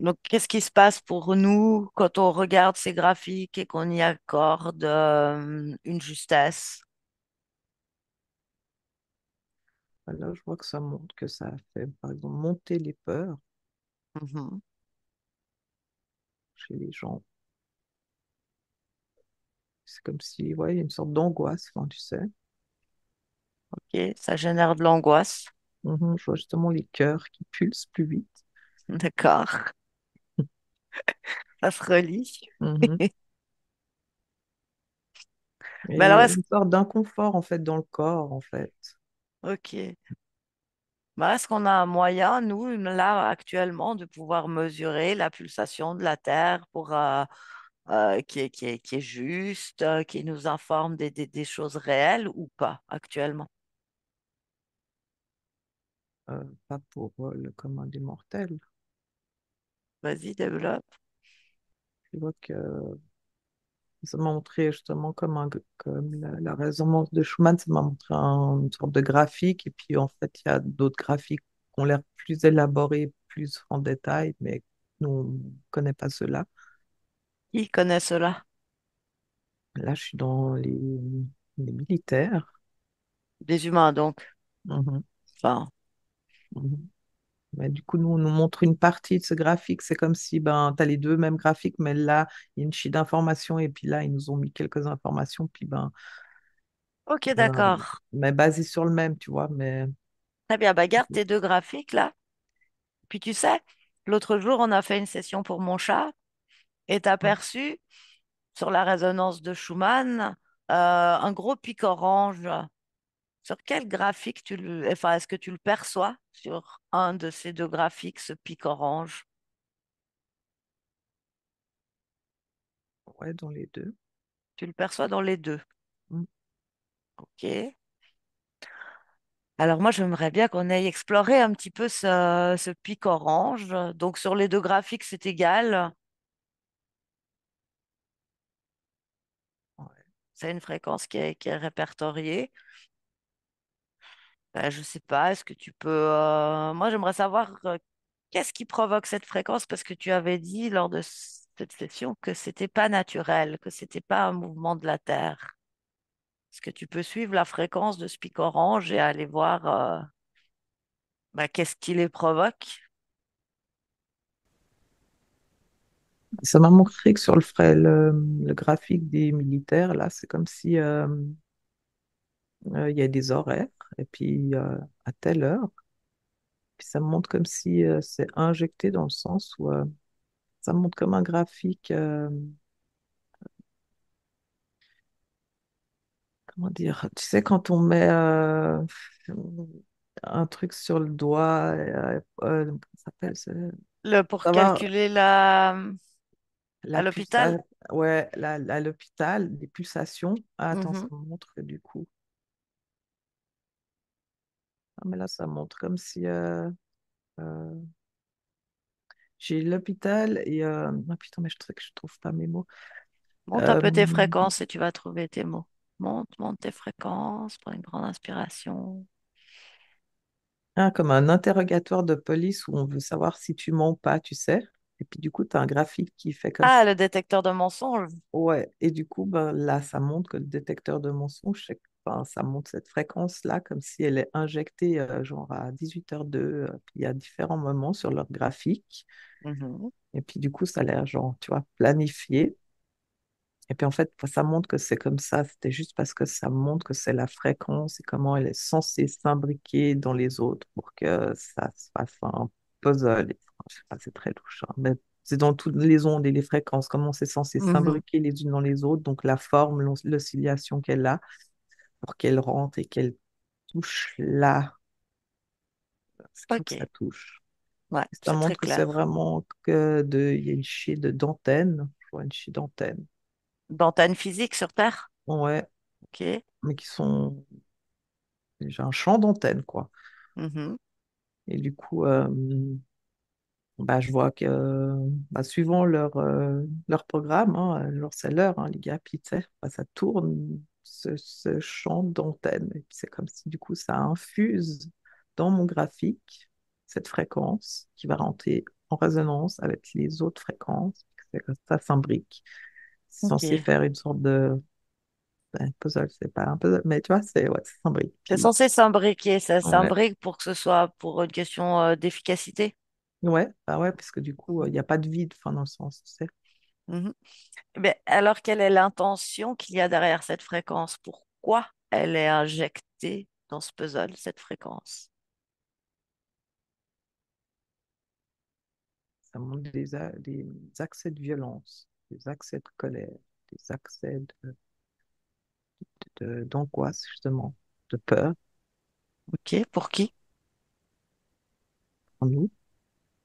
Donc, qu'est-ce qui se passe pour nous quand on regarde ces graphiques et qu'on y accorde une justesse? Là, je vois que ça montre que ça a fait, par exemple, monter les peurs Mhm. chez les gens. C'est comme si, ouais, il y a une sorte d'angoisse, enfin, tu sais. Ok, ça génère de l'angoisse. Je vois justement les cœurs qui pulsent plus vite. D'accord, ça se relie. Mhm. Mais Et alors, une sorte d'inconfort, en fait, dans le corps, en fait. ok. Ben, est-ce qu'on a un moyen, nous, là, actuellement, de pouvoir mesurer la pulsation de la Terre pour, qui est juste, qui nous informe des choses réelles ou pas actuellement? Pas pour le commun des mortels. Vas-y, développe. Je vois que Ça m'a montré justement comme la résonance de Schumann, ça m'a montré une sorte de graphique. Et puis en fait, il y a d'autres graphiques qui ont l'air plus élaborés, plus en détail, mais nous, on ne connaît pas cela. Qui connaît cela? Là, je suis dans les militaires. Des humains, donc. Mhm, Enfin, mhm. Mais du coup, nous, on nous montre une partie de ce graphique. C'est comme si ben, tu as les deux mêmes graphiques, mais là, il y a une chie d'informations. Et puis là, ils nous ont mis quelques informations. Puis ben, ok, euh, d'accord. mais basé sur le même, tu vois. Mais Très bien, bah garde tes deux graphiques là. Puis tu sais, l'autre jour, on a fait une session pour mon chat et t'as ouais, perçu sur la résonance de Schumann un gros pic orange. Sur quel graphique enfin, est-ce que tu le perçois sur un de ces deux graphiques, ce pic orange? ouais, dans les deux. Tu le perçois dans les deux. Mm. Ok. Alors moi, j'aimerais bien qu'on aille explorer un petit peu ce pic orange. Donc sur les deux graphiques, c'est égal. Ouais. C'est une fréquence qui est répertoriée. Je sais pas, est-ce que tu peux... Moi, j'aimerais savoir qu'est-ce qui provoque cette fréquence parce que tu avais dit lors de cette session que c'était pas naturel, que c'était pas un mouvement de la Terre. Est-ce que tu peux suivre la fréquence de ce pic orange et aller voir bah, qu'est-ce qui les provoque? Ça m'a montré que sur le graphique des militaires, là, c'est comme si il y a des horaires, et puis à telle heure, puis ça me montre comme si c'est injecté dans le sens où ça me montre comme un graphique, comment dire, tu sais, quand on met un truc sur le doigt, comment ça s'appelle, Pour savoir calculer à la l'hôpital? pulsation, ouais, à l'hôpital, les pulsations. Ah, attends, ça Mhm. me montre que du coup. Ah, mais là, ça montre comme si euh, j'ai l'hôpital et. Ah putain, mais je sais que je trouve pas mes mots. Monte un Euh, peu tes fréquences et tu vas trouver tes mots. Monte tes fréquences, prends une grande inspiration. comme un interrogatoire de police où on veut savoir si tu mens ou pas, tu sais. Et puis du coup, tu as un graphique qui fait comme Ah, si. le détecteur de mensonges. Ouais, et du coup, ben, là, ça montre que le détecteur de mensonges, enfin, ça montre cette fréquence-là comme si elle est injectée genre à 18h02. Puis il y a différents moments sur leur graphique. Mhm. Et puis du coup, ça a l'air genre, tu vois, planifié. Et puis en fait, ça montre que c'est comme ça. C'était juste parce que ça montre que c'est la fréquence et comment elle est censée s'imbriquer dans les autres pour que ça se fasse un puzzle. Je sais pas, c'est très louche, hein, mais c'est dans toutes les ondes et les fréquences, comment c'est censé Mhm. s'imbriquer les unes dans les autres. Donc la forme, l'oscillation qu'elle a pour qu'elle rentre et qu'elle touche là, ce qu'il faut que ça Ok, touche. ouais, Et ça c'est très montre que c'est clair. vraiment il y a une chier d'antenne. Je vois une chier d'antenne. D'antenne physique sur Terre? Ouais, Ok. mais qui sont j'ai un champ d'antenne, quoi. Mhm. Et du coup, bah, je vois que, bah, suivant leur programme, hein, genre c'est l'heure, hein, les gars, puis tu sais, bah, ça tourne ce champ d'antenne. Et puis c'est comme si du coup, ça infuse dans mon graphique cette fréquence qui va rentrer en résonance avec les autres fréquences. C'est que ça s'imbrique. C'est censé Ok. faire une sorte de puzzle, c'est pas un puzzle, mais tu vois, ouais, ça s'imbrique. C'est Puis, censé s'imbriquer, ça ouais. s'imbrique pour que ce soit pour une question d'efficacité. Ouais, bah ouais, parce que du coup, il n'y a pas de vide, enfin, dans le sens, tu sais. Mhm. Ben, alors, quelle est l'intention qu'il y a derrière cette fréquence? Pourquoi elle est injectée dans ce puzzle, cette fréquence? Ça montre des accès de violence, des accès de colère, des accès d'angoisse, justement, de peur Ok, pour qui? en nous.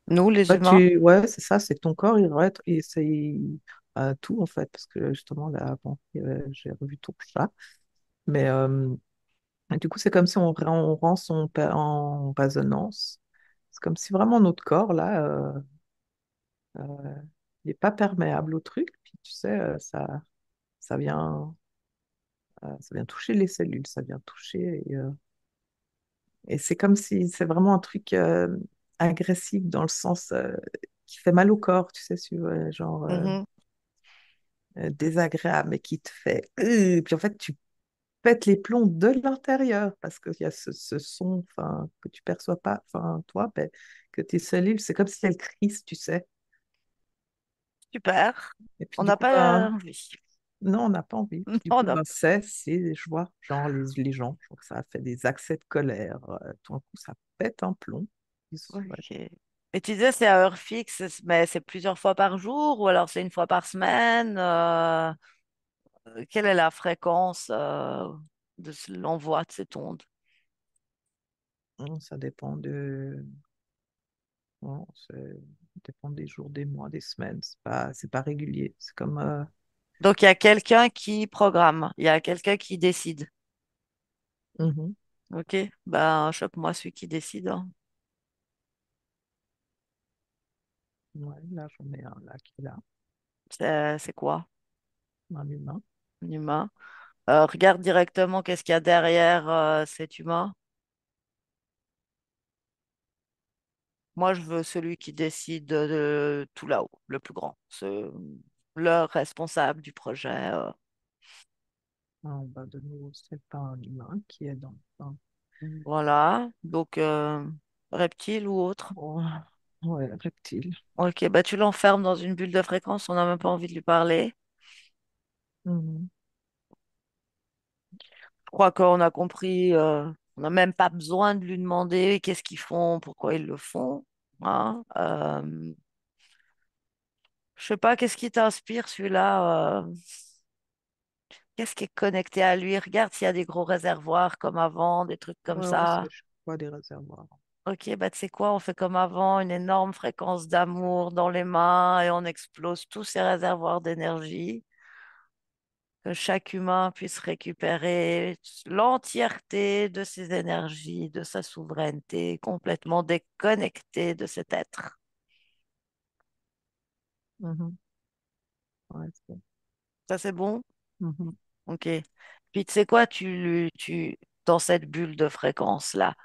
Nous, les Ouais, humains? ouais, c'est ça, c'est que ton corps, il va et c'est tout, en fait, parce que justement, là, bon, j'ai revu ton chat, mais du coup, c'est comme si on rend en résonance. C'est comme si vraiment notre corps, là, il n'est pas perméable au truc, puis tu sais, ça. ça vient toucher les cellules, ça vient toucher. Et c'est comme si c'est vraiment un truc agressif dans le sens qui fait mal au corps, tu sais, genre Mhm. désagréable, mais qui te fait. Puis en fait, tu pètes les plombs de l'intérieur parce qu'il y a ce son enfin, que tu perçois pas, enfin, toi, ben, que tes cellules, c'est comme si elles crissent, tu sais. Super. Et puis On du n'a coup, pas ben, envie. non, on n'a pas envie. Puis du On coup, n'a ben, je vois, genre les gens, je vois que ça a fait des accès de colère. Tout d'un coup, ça pète un plomb. Ouais. Ok. Et tu disais c'est à heure fixe, mais c'est plusieurs fois par jour ou alors c'est une fois par semaine? Quelle est la fréquence l'envoi de cette onde? Ça dépend non, ça dépend des jours, des mois, des semaines. C'est pas régulier. C'est comme, Donc il y a quelqu'un qui programme, il y a quelqu'un qui décide. mhm. Ok, ben chope-moi celui qui décide, hein. Ouais, là, j'en ai un là qui est là, C'est quoi? un humain. Un humain. Regarde directement qu'est-ce qu'il y a derrière cet humain. Moi, je veux celui qui décide de tout là-haut, le plus grand, le responsable du projet. En bas de nous, c'est pas un humain qui est dans. Voilà. Donc, reptile ou autre. Oh, ouais, reptile. Ok, bah tu l'enfermes dans une bulle de fréquence, on n'a même pas envie de lui parler. Mhm. Je crois qu'on a compris, on n'a même pas besoin de lui demander qu'est-ce qu'ils font, pourquoi ils le font, hein. Je sais pas, qu'est-ce qui t'inspire celui-là, qu'est-ce qui est connecté à lui? Regarde s'il y a des gros réservoirs comme avant, des trucs comme Ouais, ouais, ça. je vois des réservoirs. Ok, bah tu sais quoi, on fait comme avant, une énorme fréquence d'amour dans les mains et on explose tous ces réservoirs d'énergie. Que chaque humain puisse récupérer l'entièreté de ses énergies, de sa souveraineté, complètement déconnecté de cet être. Mhm. Ouais, c'est bon. Ça, c'est bon? Mhm. Ok. Puis tu sais quoi, dans cette bulle de fréquence-là,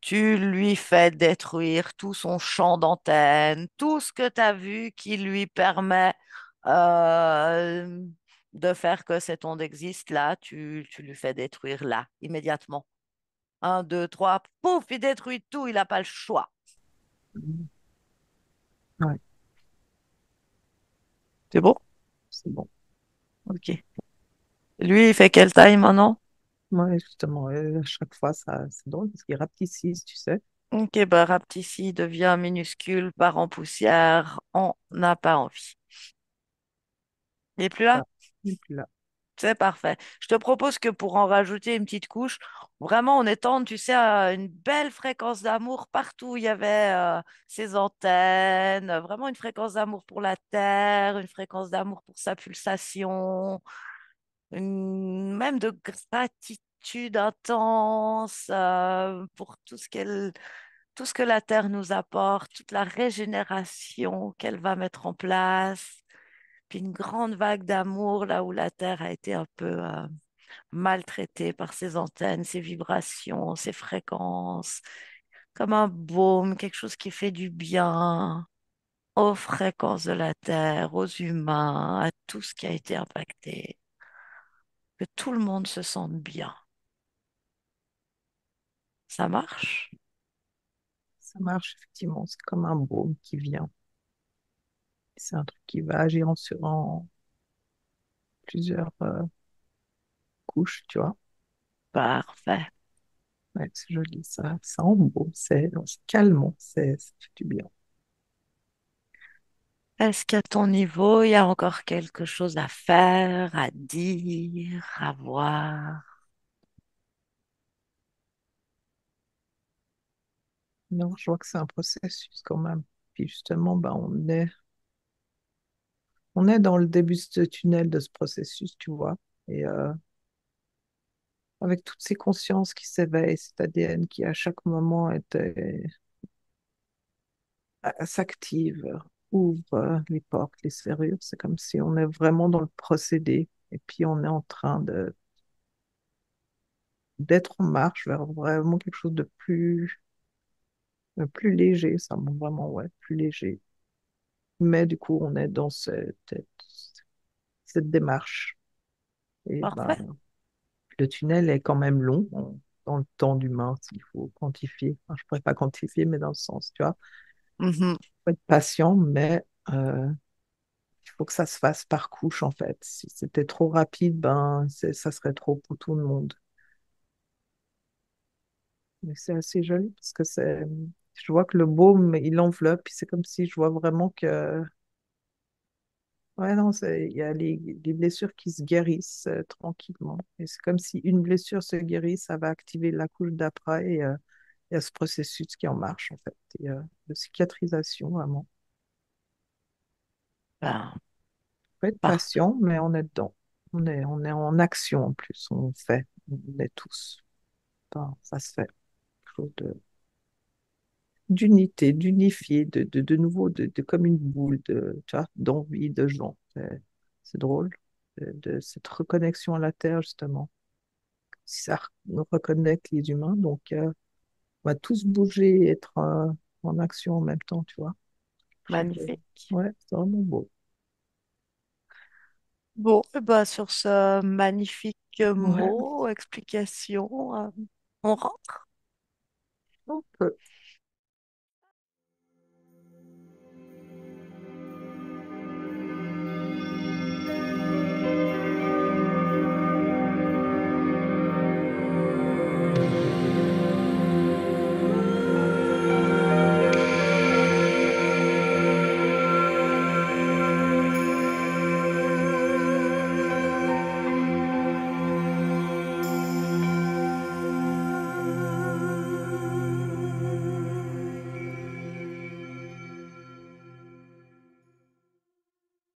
tu lui fais détruire tout son champ d'antenne, tout ce que tu as vu qui lui permet euh, de faire que cette onde existe là, tu lui fais détruire là, immédiatement. Un, deux, trois, pouf, il détruit tout, il n'a pas le choix. Mhm. Ouais, C'est bon? c'est bon. Ok. Lui, il fait quelle taille maintenant? Ouais, justement, à chaque fois, ça, c'est drôle parce qu'il rapetissent, tu sais. Ok, bah, Raptici devient minuscule, part en poussière, on n'a pas envie. Il est plus là? Ah, il est plus là. C'est parfait. Je te propose que pour en rajouter une petite couche, vraiment on étende, tu sais, à une belle fréquence d'amour partout où il y avait ces antennes, vraiment une fréquence d'amour pour la Terre, une fréquence d'amour pour sa pulsation, même de gratitude intense pour tout ce que la Terre nous apporte, toute la régénération qu'elle va mettre en place, puis une grande vague d'amour là où la Terre a été un peu maltraitée par ses antennes, ses vibrations, ses fréquences, comme un baume, quelque chose qui fait du bien aux fréquences de la Terre, aux humains, à tout ce qui a été impacté, que tout le monde se sente bien. Ça marche? Ça marche, effectivement. C'est comme un baume qui vient. C'est un truc qui va agir en plusieurs couches, tu vois. Parfait. Ouais, c'est joli, ça embaume, c'est calmant, ça fait du bien. Est-ce qu'à ton niveau, il y a encore quelque chose à faire, à dire, à voir? Non, je vois que c'est un processus quand même. Puis justement, ben, on est dans le début de ce tunnel de ce processus, tu vois. Et avec toutes ces consciences qui s'éveillent, cet ADN qui à chaque moment s'active, ouvre les portes, les serrures, c'est comme si on est vraiment dans le procédé. Et puis on est en train d'être en marche vers vraiment quelque chose de plus léger, ça, bon, vraiment, ouais, plus léger. Mais du coup, on est dans cette démarche. Et ben, Parfait. le tunnel est quand même long dans le temps d'humain, s'il faut quantifier. Enfin, je ne pourrais pas quantifier, mais dans le sens, tu vois, Mhm. faut être patient, mais il faut que ça se fasse par couche, en fait. Si c'était trop rapide, ben, ça serait trop pour tout le monde. Mais c'est assez joli parce que je vois que le baume, il enveloppe, puis c'est comme si je vois vraiment que, ouais, non, il y a les blessures qui se guérissent tranquillement. Et c'est comme si une blessure se guérit, ça va activer la couche d'après et il y a ce processus qui en marche, en fait, et, de cicatrisation, vraiment. Ben, Faut être parfait. patient, mais on est dedans. On est en action en plus, on fait, on est tous. Enfin, ça se fait. Quelque chose d'unité, d'unifié, de nouveau, comme une boule tu vois, d'envie de gens. C'est drôle, de cette reconnexion à la Terre, justement. Si ça nous reconnecte les humains, donc on va tous bouger et être en action en même temps, tu vois. Quelque chose Magnifique. Ouais, c'est vraiment beau. Bon, eh ben, sur ce magnifique Ouais, mot, explication, on rentre. on peut.